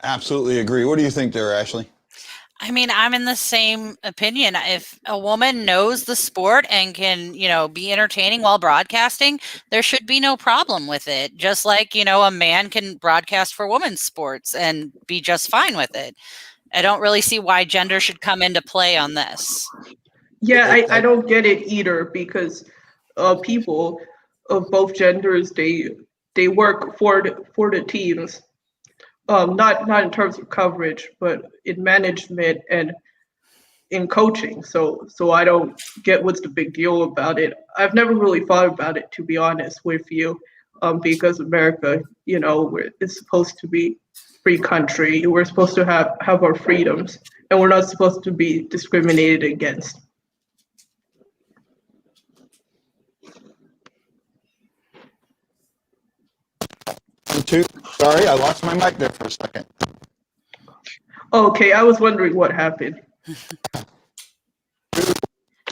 Absolutely agree. What do you think there, Ashley? I mean, I'm in the same opinion. If a woman knows the sport and can, be entertaining while broadcasting, there should be no problem with it. Just like, a man can broadcast for women's sports and be just fine with it. I don't really see why gender should come into play on this. Yeah, I don't get it either, because people of both genders, they work for the teams. Not in terms of coverage, but in management and in coaching. So I don't get what's the big deal about it. I've never really thought about it, to be honest with you, because America, it's supposed to be free country. We're supposed to have our freedoms, and we're not supposed to be discriminated against. Sorry, I lost my mic there for a second. Okay, I was wondering what happened.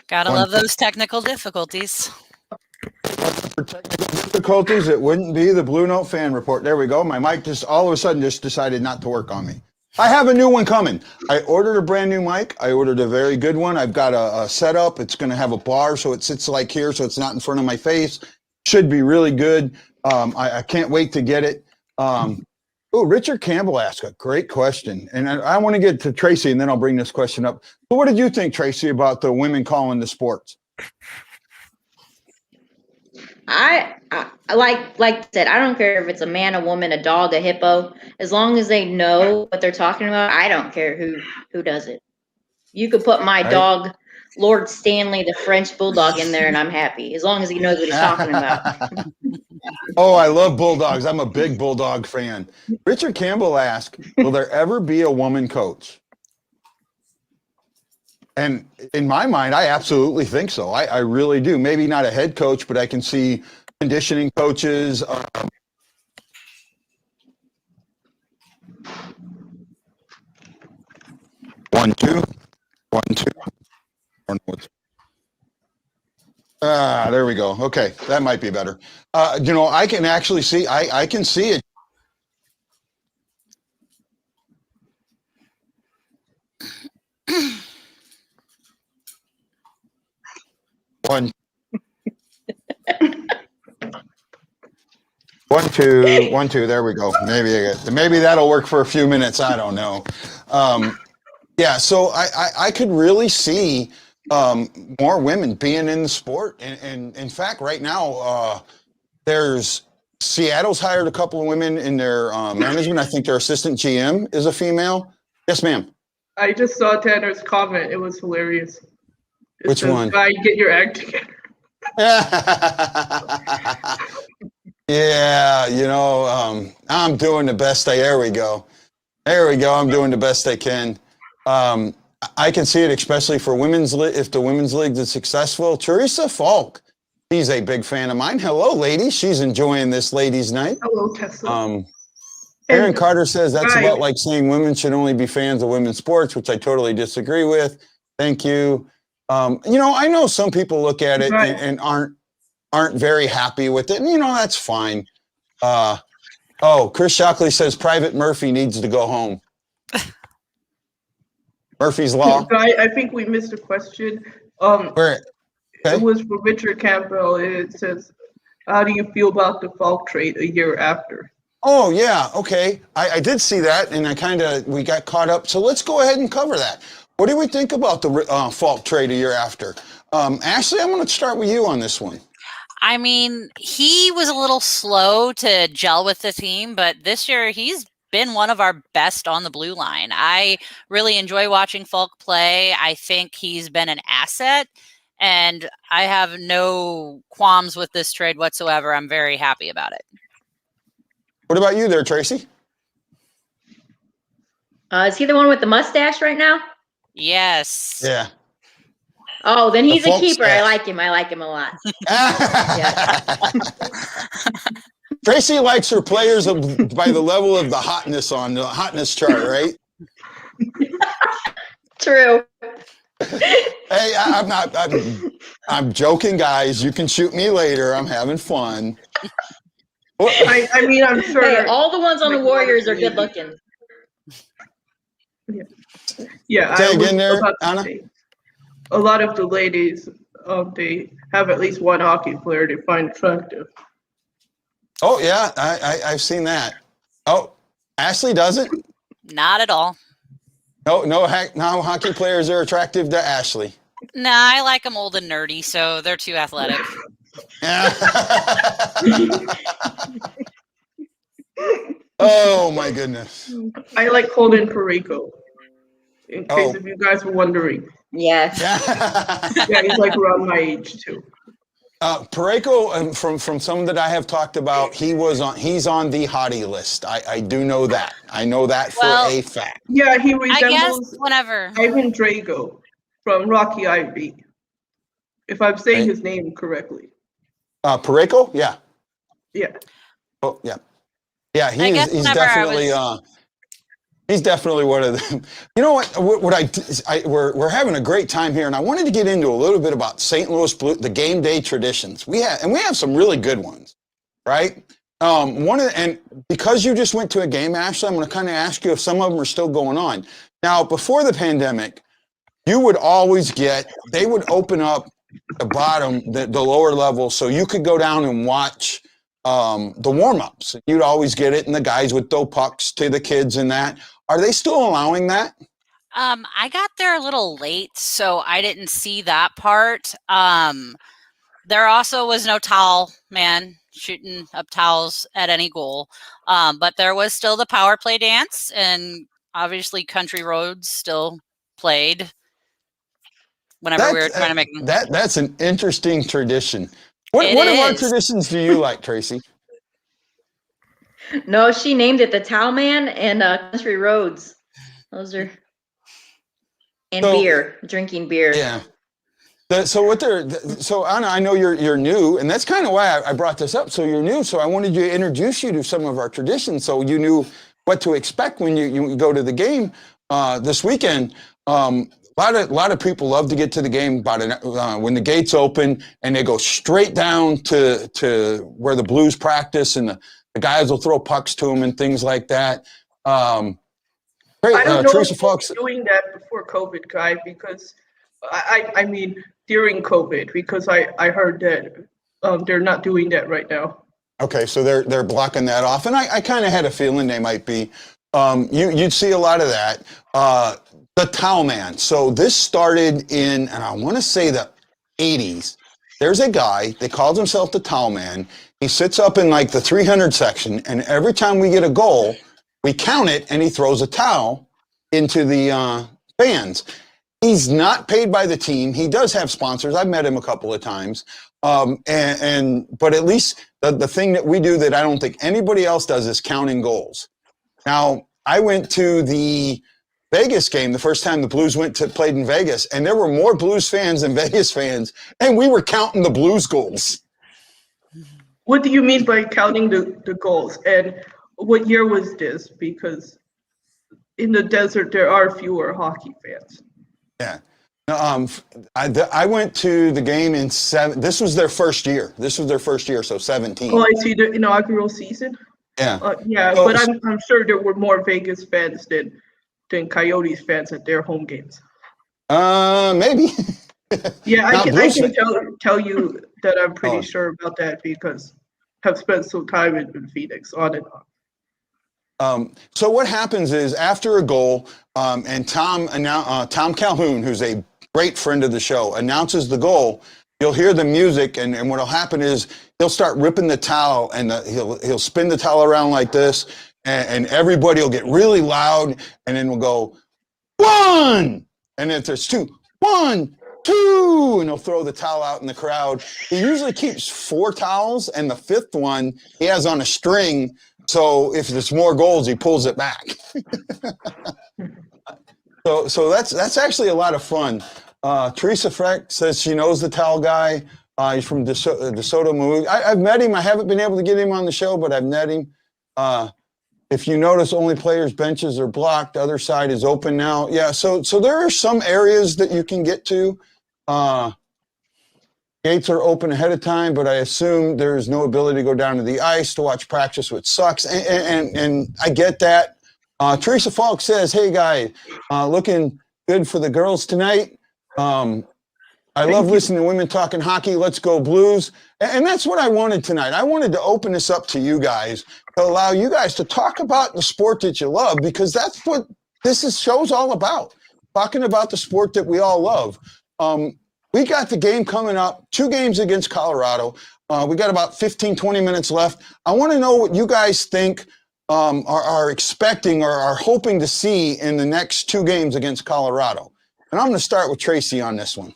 Gotta love those technical difficulties. For technical difficulties, it wouldn't be the BlueNote fan report. There we go. My mic just all of a sudden just decided not to work on me. I have a new one coming. I ordered a brand new mic. I ordered a very good one. I've got a setup. It's going to have a bar, so it sits like here, so it's not in front of my face. Should be really good. I can't wait to get it. Richard Campbell asked a great question, and I want to get to Tracey, and then I'll bring this question up. So what did you think, Tracey, about the women calling the sports? I like I said, I don't care if it's a man, a woman, a dog, a hippo. As long as they know what they're talking about, I don't care who does it. You could put my dog, Lord Stanley, the French Bulldog, in there, and I'm happy, as long as he knows what he's talking about. Oh, I love Bulldogs. I'm a big Bulldog fan. Richard Campbell asked, will there ever be a woman coach? And in my mind, I absolutely think so. I really do. Maybe not a head coach, but I can see conditioning coaches. 1 2 1 2. There we go. Okay, that might be better. I can actually see. I can see it. One. 1 2 1 2. There we go. Maybe that'll work for a few minutes. I don't know. Yeah. So I could really see more women being in the sport, and in fact, right now, there's Seattle's hired a couple of women in their management. I think their assistant GM is a female. Yes, ma'am. I just saw Tanner's comment. It was hilarious. Which one? Guy, get your act together. Yeah, I'm doing the best there we go. I'm doing the best I can. I can see it, especially for if the women's league is successful. Teresa Falk, she's a big fan of mine. Hello, ladies. She's enjoying this ladies' night. Hello, Tessa. Aaron Carter says that's about like saying women should only be fans of women's sports, which I totally disagree with. Thank you. I know some people look at it and aren't very happy with it, and that's fine. Chris Shockley says Private Murphy needs to go home. Murphy's Law. I think we missed a question. Where? Okay. It was for Richard Campbell. It says, how do you feel about the Falk trade a year after? Oh, yeah. Okay. I did see that, and we got caught up. So let's go ahead and cover that. What do we think about the Falk trade a year after? Ashley, I'm going to start with you on this one. I mean, he was a little slow to gel with the team, but this year he's been one of our best on the blue line. I really enjoy watching Falk play. I think he's been an asset, and I have no qualms with this trade whatsoever. I'm very happy about it. What about you there, Tracy? Is he the one with the mustache right now? Yes. Yeah. Oh, then he's a keeper. Stash. I like him. I like him a lot. Tracy likes her players by the level of the hotness on the hotness chart, right? True. Hey, I'm joking, guys. You can shoot me later. I'm having fun. I mean, I'm sure. Hey, all the ones on the Warriors are good looking. Yeah. Say again there, Anna? A lot of the ladies, they have at least one hockey player they find attractive. Oh, yeah. I've seen that. Oh, Ashley doesn't? Not at all. No hockey players are attractive to Ashley. Nah, I like them old and nerdy, so they're too athletic. Oh, my goodness. I like Colin Parayko, in case if you guys were wondering. Yes. Yeah, he's like around my age, too. Parayko, from some that I have talked about, he's on the hottie list. I do know that. I know that for a fact. Yeah, he I guess resembles whatever. Ivan Drago from Rocky IV, if I'm saying his name correctly. Parayko? Yeah. Yeah. Oh, yeah. Yeah, he's definitely he's definitely one of them. You know what we're having a great time here, and I wanted to get into a little bit about St. Louis Blue, the game day traditions. We have some really good ones, right? And because you just went to a game, Ashley, I'm going to kind of ask you if some of them are still going on. Now, before the pandemic, you would always they would open up the bottom, the lower level, so you could go down and watch the warm-ups. You'd always get it, and the guys would throw pucks to the kids and that. Are they still allowing that? I got there a little late, so I didn't see that part. There also was no towel man shooting up towels at any goal, but there was still the power play dance, and obviously Country Roads still played whenever we were trying to make them. That's an interesting tradition. What It of our is. traditions do you like, Tracy? No, she named it the Towel Man and Country Roads. Those are and So, beer, drinking beer. Yeah. So Anna, I know you're new, and that's kind of why I brought this up. So you're new, so I wanted to introduce you to some of our traditions, so you knew what to expect when you go to the game this weekend. A lot of people love to get to the game when the gates open, and they go straight down to where the Blues practice, and the guys will throw pucks to them and things like that. I don't know Teresa if they Fox. were doing that before COVID, Guy, because I mean during COVID, because I heard that they're not doing that right now. Okay, so they're blocking that off, and I kind of had a feeling they might be. You'd see a lot of that. The Towel Man. So this started in, and I want to say the 80s. There's a guy that calls himself the Towel Man. He sits up in like the 300 section, and every time we get a goal, we count it, and he throws a towel into the fans. He's not paid by the team. He does have sponsors. I've met him a couple of times. But at least the thing that we do that I don't think anybody else does is counting goals. Now, I went to the Vegas game the first time the Blues played in Vegas, and there were more Blues fans than Vegas fans, and we were counting the Blues goals. What do you mean by counting the goals? And what year was this? Because in the desert, there are fewer hockey fans. Yeah. I went to the game in this was their first year. So 17. Oh, I see, the inaugural season. Yeah. But I'm sure there were more Vegas fans than Coyotes fans at their home games. Maybe. Yeah, I can tell you that I'm pretty sure about that because I've spent some time in Phoenix on and off. So what happens is after a goal, and Tom Calhoun, who's a great friend of the show, announces the goal, you'll hear the music, and what'll happen is he'll start ripping the towel, and he'll spin the towel around like this, and everybody will get really loud, and then we'll go, 1! And if there's 2, 1, 2, and he'll throw the towel out in the crowd. He usually keeps 4 towels, and the 5th one he has on a string, so if there's more goals, he pulls it back. So that's actually a lot of fun. Teresa Freck says she knows the towel guy. He's from DeSoto Movie. I've met him. I haven't been able to get him on the show, but I've met him. If you notice, only players' benches are blocked. Other side is open now. Yeah, so there are some areas that you can get to. Gates are open ahead of time, but I assume there is no ability to go down to the ice to watch practice, which sucks. And I get that. Teresa Falk says, "Hey, guy, looking good for the girls tonight. I love listening to women talking hockey. Let's go Blues." And that's what I wanted tonight. I wanted to open this up to you guys, to allow you guys to talk about the sport that you love, because that's what show's all about, talking about the sport that we all love. We got the game coming up, 2 games against Colorado. We got about 15, 20 minutes left. I want to know what you guys think are expecting or are hoping to see in the next 2 games against Colorado. And I'm going to start with Tracy on this one.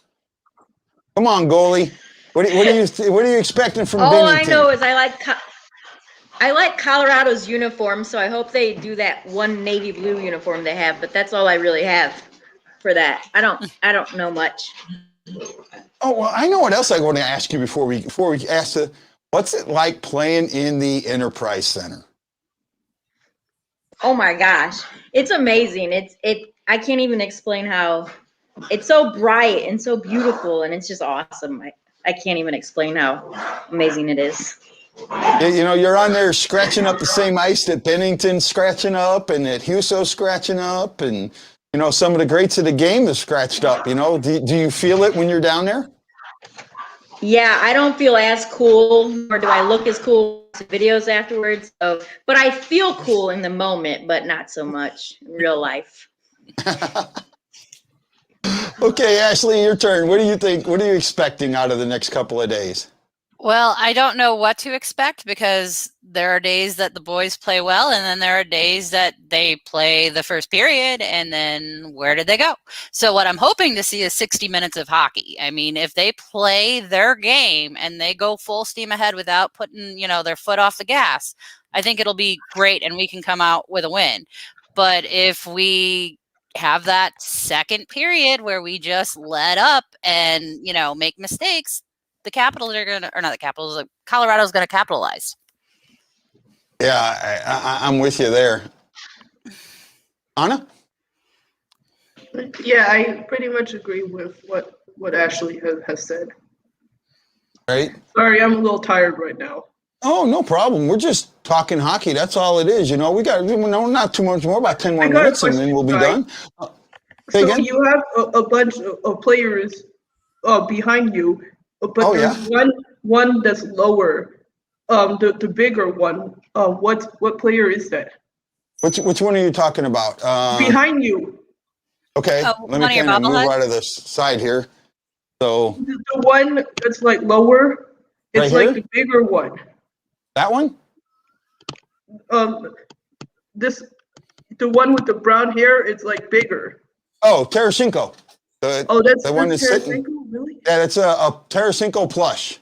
Come on, goalie. What are you expecting from Bennington? All I know is I like Colorado's uniform, so I hope they do that one navy blue uniform they have. But that's all I really have for that. I don't know much. Oh well, I know what else I want to ask you before we ask what's it like playing in the Enterprise Center? Oh my gosh, it's amazing. I can't even explain how it's so bright and so beautiful, and it's just awesome. I can't even explain how amazing it is. You know, you're on there scratching up the same ice that Bennington's scratching up and that Huso's scratching up, and you know, some of the greats of the game is scratched up. You know, do you feel it when you're down there? Yeah, I don't feel as cool, nor do I look as cool in videos afterwards. So, but I feel cool in the moment, but not so much in real life. Okay, Ashley, your turn. What do you think? What are you expecting out of the next couple of days? Well, I don't know what to expect because there are days that the boys play well, and then there are days that they play the first period, and then where did they go? So what I'm hoping to see is 60 minutes of hockey. I mean, if they play their game and they go full steam ahead without putting, their foot off the gas, I think it'll be great and we can come out with a win. But if we have that second period where we just let up and, make mistakes, the Capitals are going to, or not the Capitals, Colorado's going to capitalize. Yeah, I'm with you there. Anna? Yeah, I pretty much agree with what Ashley has said. Right. Sorry, I'm a little tired right now. Oh, no problem. We're just talking hockey. That's all it is. We got not too much more, about 10 more minutes, and then we'll be done. So again? You have a bunch of players behind you, but there's one that's lower. The bigger one. What player is that? Which one are you talking about? Behind you. Okay, let me kind of move out of the side here. So the one that's like lower, it's right like the bigger one. That one? The one with the brown hair, it's like bigger. Oh, Tarasenko. That's the one that's Tarasenko, sitting. really? Yeah, it's a Tarasenko plush.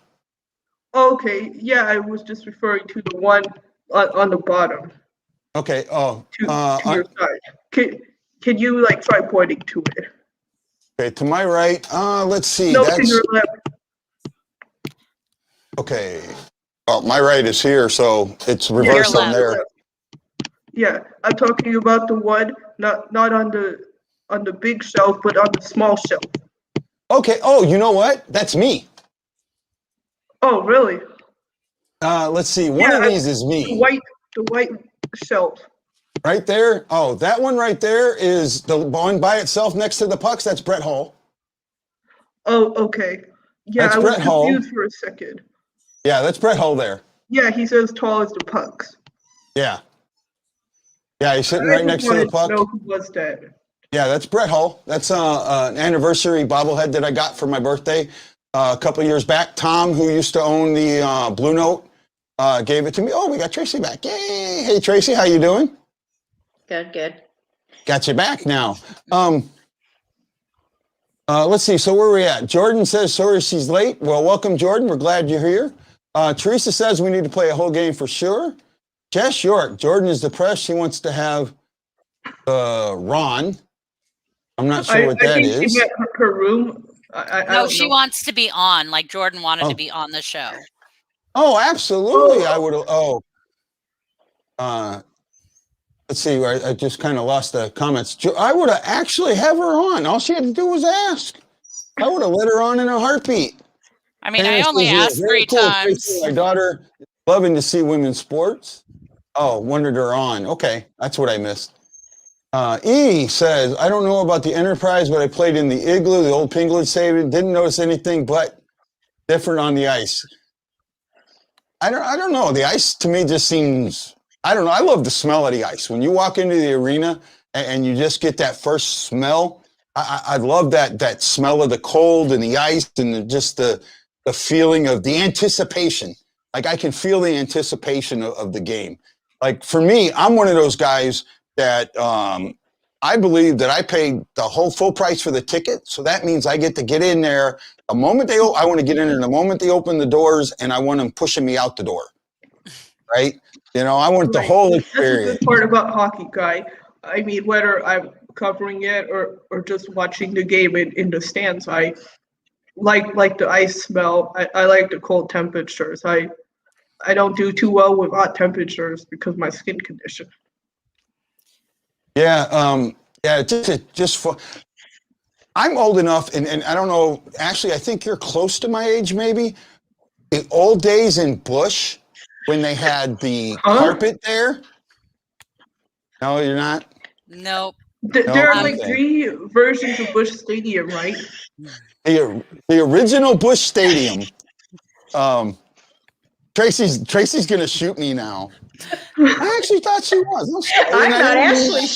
Okay, yeah, I was just referring to the one on the bottom. Okay. Oh, to your side. Can you try pointing to it? Okay, to my right. Let's see. No, to your left. Okay. Oh, my right is here, so it's reversed on there. Yeah, I'm talking about the one not on the big shelf, but on the small shelf. Okay. Oh, you know what? That's me. Oh, really? Let's see. One of these is me. The white shelf. Right there. Oh, that one right there is the one by itself next to the pucks. That's Brett Hull. Oh, okay. Yeah, that's I was Brett Hull. confused for a second. Yeah, that's Brett Hull there. Yeah, he's as tall as the pucks. Yeah. Yeah, he's sitting right next to the puck. Know who was that? Yeah, that's Brett Hull. That's an anniversary bobblehead that I got for my birthday a couple of years back. Tom, who used to own the BlueNote, gave it to me. Oh, we got Tracey back. Yay! Hey, Tracey, how you doing? Good. Got you back now. Let's see. So where are we at? Jordan says, sorry she's late. Well, welcome, Jordan. We're glad you're here. Teresa says we need to play a whole game for sure. Jess York, Jordan is depressed. She wants to have Ron. I'm not sure what that is. I think she meant her room. No, she wants to be on, like Jordan wanted to be on the show. Oh, absolutely. I would have. Let's see. I just kind of lost the comments. I would have actually have her on. All she had to do was ask. I would have let her on in a heartbeat. I mean, I only asked 3 times. My daughter loving to see women's sports. Oh, wanted her on. Okay, that's what I missed. E says, I don't know about the Enterprise, but I played in the Igloo, the old Pinglet Stadium. Didn't notice anything but different on the ice. I don't know. The ice to me just seems, I don't know. I love the smell of the ice. When you walk into the arena and you just get that first smell, I love that smell of the cold and the ice and just the feeling of the anticipation. Like I can feel the anticipation of the game. Like for me, I'm one of those guys that I believe that I paid the whole full price for the ticket. So that means I get to get in there the moment I want to get in there the moment they open the doors, and I want them pushing me out the door. Right? I want the whole experience. That's the good part about hockey, Guy. I mean, whether I'm covering it or just watching the game in the stands, I like the ice smell. I like the cold temperatures. I don't do too well with hot temperatures because of my skin condition. Yeah, just for. I'm old enough, and I don't know. Actually, I think you're close to my age, maybe. The old days in Busch, when they had the carpet there. No, you're not. Nope. There are like 3 versions of Busch Stadium, right? The original Busch Stadium. Tracey's gonna shoot me now. I actually thought she was. I'm not actually.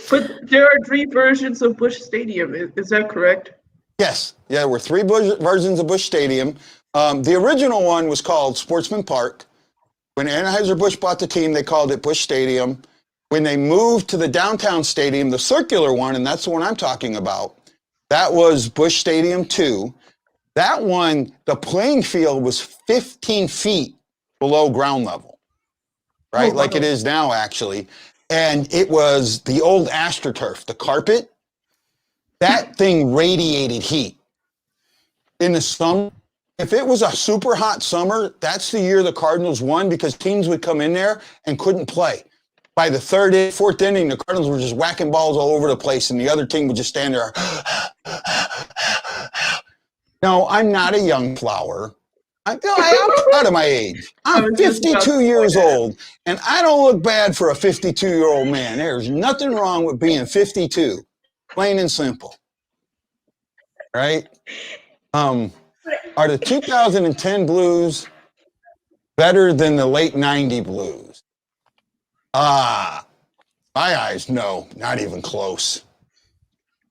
But there are 3 versions of Busch Stadium. Is that correct? Yes. Yeah, there were 3 versions of Busch Stadium. The original one was called Sportsman Park. When Anheuser-Busch bought the team, they called it Busch Stadium. When they moved to the downtown stadium, the circular one, and that's the one I'm talking about, that was Busch Stadium 2. That one, the playing field was 15 feet below ground level, right? Oh, Like it wow. is now, actually. And it was the old AstroTurf, the carpet. That thing radiated heat. In the summer, if it was a super hot summer, that's the year the Cardinals won because teams would come in there and couldn't play. By the fourth inning, the Cardinals were just whacking balls all over the place, and the other team would just stand there. No, I'm not a young flower. I'm proud of my age. I'm 52 years old, and I don't look bad for a 52-year-old man. There's nothing wrong with being 52, plain and simple. Right? Are the 2010 Blues better than the late 90 Blues? My eyes, no, not even close.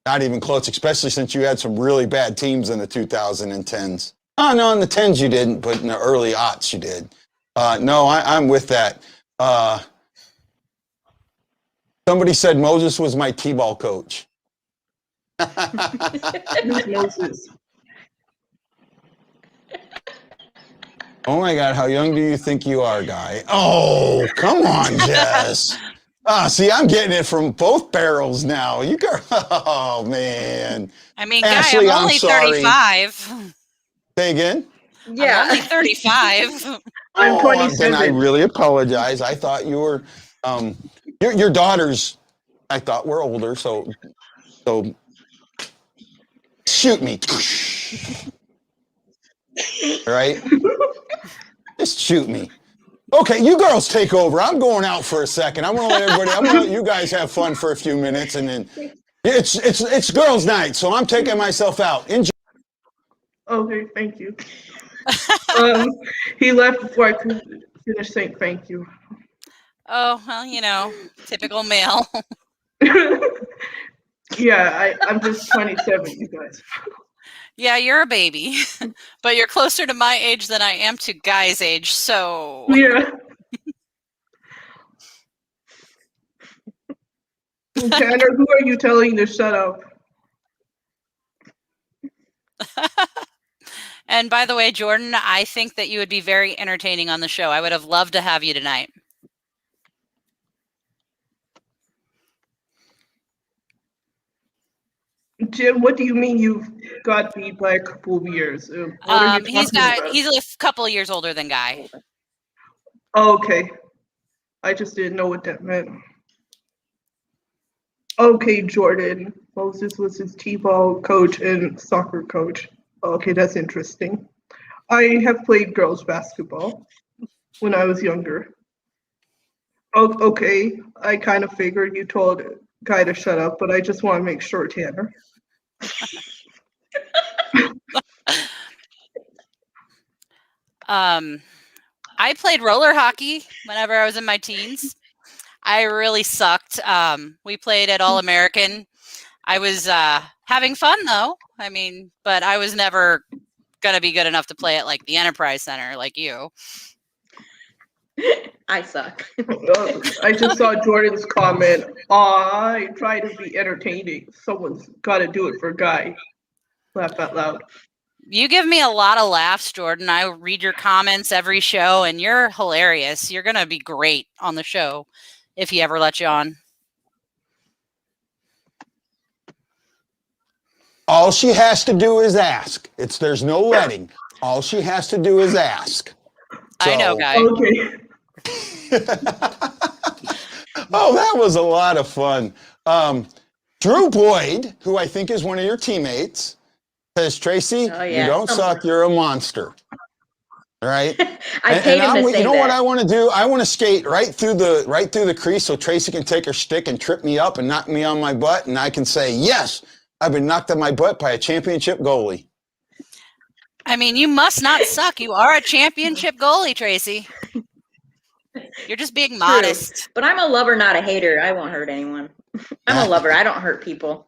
Not even close, especially since you had some really bad teams in the 2010s. Oh, no, in the 10s you didn't, but in the early aughts you did. No, I'm with that. Somebody said Moses was my T-ball coach. Who's Moses? Oh my God, how young do you think you are, Guy? Oh, come on, Jess. See, I'm getting it from both barrels now. You go, oh man. I mean, Ashley, Guy, I'm only sorry. 35. Say again? Yeah. I'm only 35. I'm 27. Then I really apologize. I thought you were, your daughters, I thought were older, so shoot me. Right? Just shoot me. Okay, you girls take over. I'm going out for a second. I'm gonna let you guys have fun for a few minutes, and then it's girls' night, so I'm taking myself out. Enjoy. Okay, thank you. He left before I could finish saying thank you. Oh, well, typical male. Yeah, I'm just 27, you guys. Yeah, you're a baby, but you're closer to my age than I am to Guy's age, so. Yeah. Tanner, who are you telling to shut up? And by the way, Jordan, I think that you would be very entertaining on the show. I would have loved to have you tonight. Jim, what do you mean you've got beat by a couple of years? What are you He's talking about? a couple of years older than Guy. Oh, okay. I just didn't know what that meant. Okay, Jordan. Moses was his t-ball coach and soccer coach. Okay, that's interesting. I have played girls basketball when I was younger. Oh, okay, I kind of figured you told Guy to shut up, but I just want to make sure, Tanner. I played roller hockey whenever I was in my teens. I really sucked. We played at All American. I was having fun though. I mean, but I was never gonna be good enough to play at like the Enterprise Center like you. I suck. I just saw Jordan's comment. I try to be entertaining. Someone's got to do it for Guy. Laugh out loud. You give me a lot of laughs, Jordan. I read your comments every show, and you're hilarious. You're gonna be great on the show if he ever lets you on. All she has to do is ask. There's no letting. All she has to do is ask. I know, Guy. Okay. Oh, that was a lot of fun. Drew Boyd, who I think is one of your teammates, says, Tracey, Oh, yeah. you don't suck, you're a monster. All right? I paid him to say you know that. what I want to do? I want to skate right through the crease so Tracey can take her stick and trip me up and knock me on my butt, and I can say, yes, I've been knocked on my butt by a championship goalie. I mean, you must not suck. You are a championship goalie, Tracey. You're just being modest. True. But I'm a lover, not a hater. I won't hurt anyone. I'm a lover. I don't hurt people.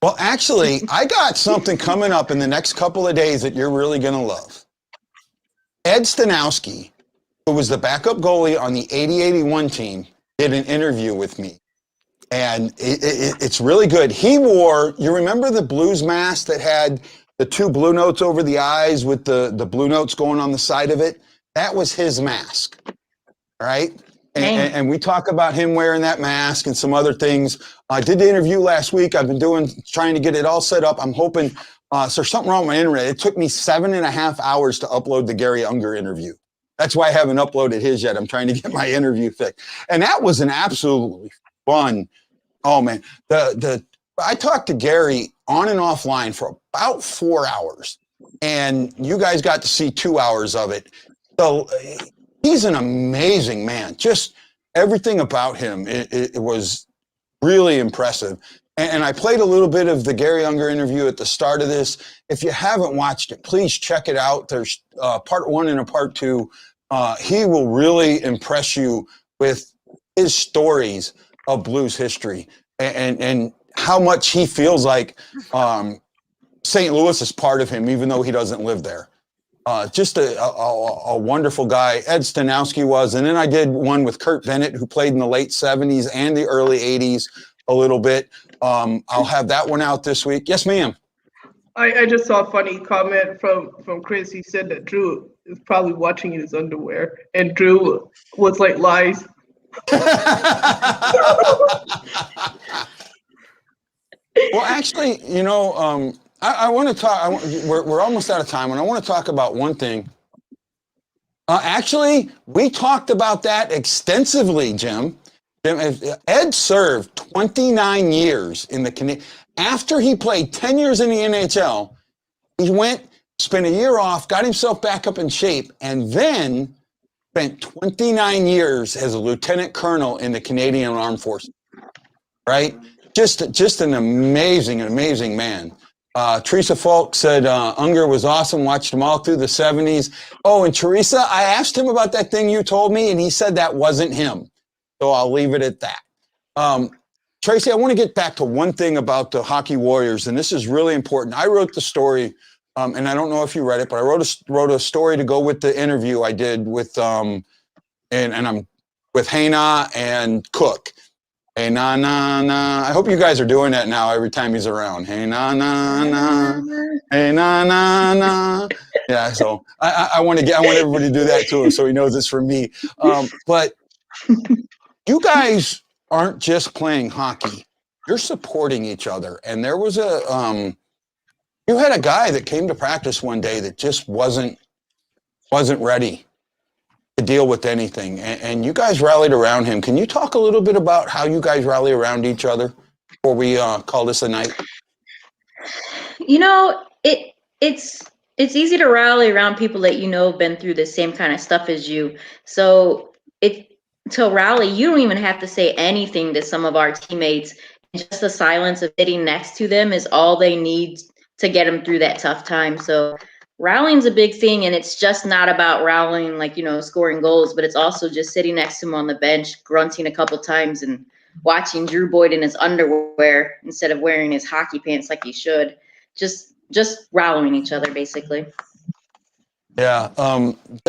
Well, actually, I got something coming up in the next couple of days that you're really going to love. Ed Stanowski, who was the backup goalie on the 80-81 team, did an interview with me. And it's really good. He wore, you remember the Blues mask that had the 2 blue notes over the eyes with the blue notes going on the side of it? That was his mask, right? And we talk about him wearing that mask and some other things. I did the interview last week. I've been trying to get it all set up. I'm hoping, so there's something wrong with my internet. It took me 7.5 hours to upload the Gary Unger interview. That's why I haven't uploaded his yet. I'm trying to get my interview fixed. And that was an absolutely fun. Oh man, I talked to Gary on and offline for about 4 hours, and you guys got to see 2 hours of it. So he's an amazing man. Just everything about him, it was really impressive. And I played a little bit of the Gary Unger interview at the start of this. If you haven't watched it, please check it out. There's part 1 and a part 2. He will really impress you with his stories of Blues history and how much he feels like St. Louis is part of him, even though he doesn't live there. Just a wonderful guy. Ed Stanowski was. And then I did one with Kurt Bennett, who played in the late 70s and the early 80s a little bit. I'll have that one out this week. Yes, ma'am. I just saw a funny comment from Chris. He said that Drew is probably watching in his underwear, and Drew was like, lies. Well, actually, you know, I want to talk. We're almost out of time, and I want to talk about one thing. Actually, we talked about that extensively, Jim. Ed served 29 years in the Canadian. After he played 10 years in the NHL, he went, spent a year off, got himself back up in shape, and then spent 29 years as a lieutenant colonel in the Canadian Armed Forces. Right? Just an amazing man. Teresa Falk said Unger was awesome, watched him all through the 70s. Oh, and Teresa, I asked him about that thing you told me, and he said that wasn't him. So I'll leave it at that. Tracey, I want to get back to one thing about the Hockey Warriors, and this is really important. I wrote the story, and I don't know if you read it, but I wrote a story to go with the interview I did with and I'm with Hayna and Cook. Hey na na na. I hope you guys are doing that now every time he's around. Hey na na na. Hey na na na. Yeah. So I want everybody to do that to him so he knows it's for me. But you guys aren't just playing hockey; you're supporting each other. And there was you had a guy that came to practice one day that just wasn't ready to deal with anything, and you guys rallied around him. Can you talk a little bit about how you guys rally around each other before we call this a night? You know, it's easy to rally around people that you know have been through the same kind of stuff as you. So to rally, you don't even have to say anything to some of our teammates. Just the silence of sitting next to them is all they need to get them through that tough time. So rallying's a big thing, and it's just not about rallying, like, you know, scoring goals, but it's also just sitting next to him on the bench, grunting a couple times and watching Drew Boyd in his underwear instead of wearing his hockey pants like he should. Just rallying each other, basically. Yeah.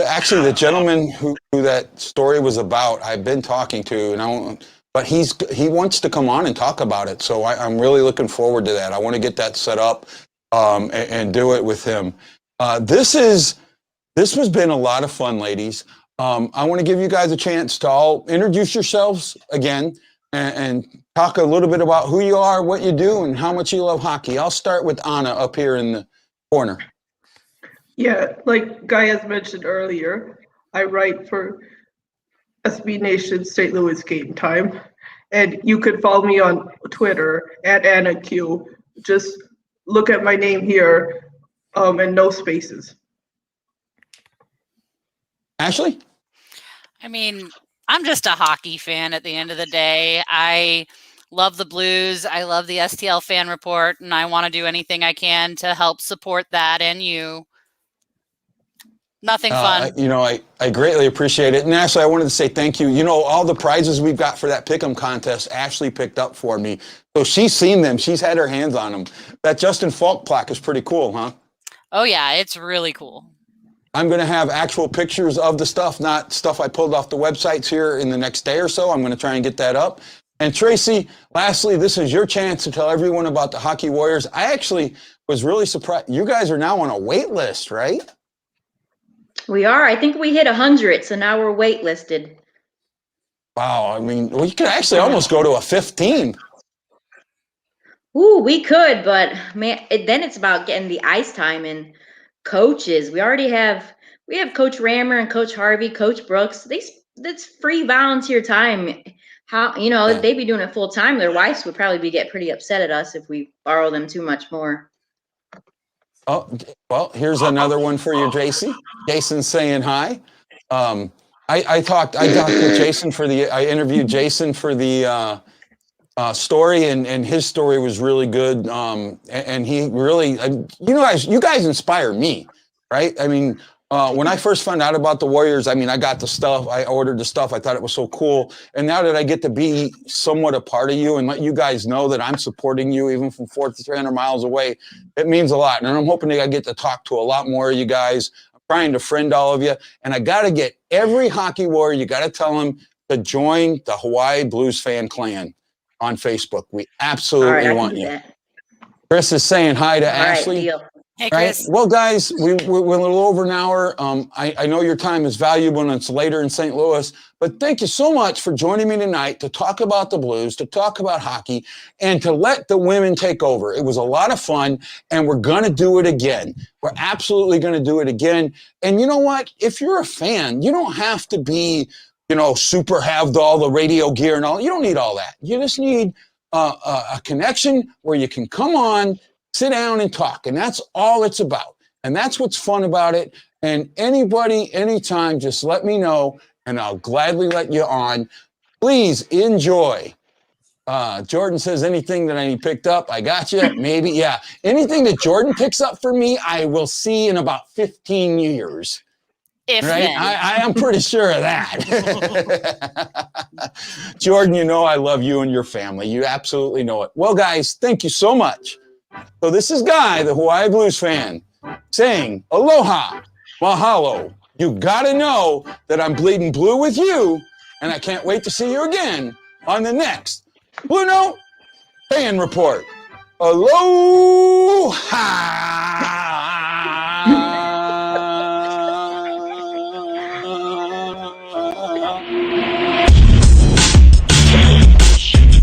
Actually, the gentleman who that story was about, I've been talking to, but he wants to come on and talk about it. So I'm really looking forward to that. I want to get that set up and do it with him. This has been a lot of fun, ladies. I want to give you guys a chance to all introduce yourselves again and talk a little bit about who you are, what you do, and how much you love hockey. I'll start with Anna up here in the corner. Yeah, like Guy has mentioned earlier, I write for SB Nation's St. Louis Game Time, and you could follow me on Twitter at AnnaQ. Just look at my name here, and no spaces. Ashley? I mean, I'm just a hockey fan at the end of the day. I love the Blues. I love the STL Fan Report, and I want to do anything I can to help support that and you. Nothing fun. You know, I greatly appreciate it. And Ashley, I wanted to say thank you. You know, all the prizes we've got for that pick'em contest, Ashley picked up for me. So she's seen them. She's had her hands on them. That Justin Falk plaque is pretty cool, huh? Oh, yeah. It's really cool. I'm going to have actual pictures of the stuff, not stuff I pulled off the websites here in the next day or so. I'm going to try and get that up. And Tracey, lastly, this is your chance to tell everyone about the Hockey Warriors. I actually was really surprised. You guys are now on a wait list, right? We are. I think we hit 100, so now we're waitlisted. Wow. I mean, we could actually almost go to a 15. Ooh, we could, but man, then it's about getting the ice time and coaches. We have Coach Rammer and Coach Harvey, Coach Brooks. That's free volunteer time. How they'd be doing it full time. Their wives would probably get pretty upset at us if we borrow them too much more. Oh, well, here's another one for you, JC. Jason's saying hi. I talked with Jason I interviewed Jason for the story, and his story was really good. And he really, you guys inspire me, right? I mean, when I first found out about the Warriors, I mean, I got the stuff, I ordered the stuff. I thought it was so cool. And now that I get to be somewhat a part of you and let you guys know that I'm supporting you even from 300 miles away, it means a lot. And I'm hoping that I get to talk to a lot more of you guys. I'm trying to friend all of you. And I got to get every Hockey Warrior, you got to tell them to join the Hawaii Blues Fan Clan on Facebook. We absolutely want you. That. Chris is saying hi to Ashley. Right, Hey, Chris. Right. Well, guys, we're a little over an hour. I know your time is valuable and it's later in St. Louis, but thank you so much for joining me tonight to talk about the Blues, to talk about hockey, and to let the women take over. It was a lot of fun, and we're going to do it again. We're absolutely going to do it again. And you know what? If you're a fan, you don't have to be, have all the radio gear and all. You don't need all that. You just need a connection where you can come on, sit down and talk. And that's all it's about. And that's what's fun about it. And anybody, anytime, just let me know and I'll gladly let you on. Please enjoy. Jordan says anything that I picked up, I got you. Maybe, yeah. Anything that Jordan picks up for me, I will see in about 15 years. If right? then. I am pretty sure of that. Jordan, I love you and your family. You absolutely know it. Well, guys, thank you so much. So this is Guy, the Hawaii Blues fan, saying aloha, mahalo. You got to know that I'm bleeding blue with you, and I can't wait to see you again on the next Blue Note Fan Report. Aloha!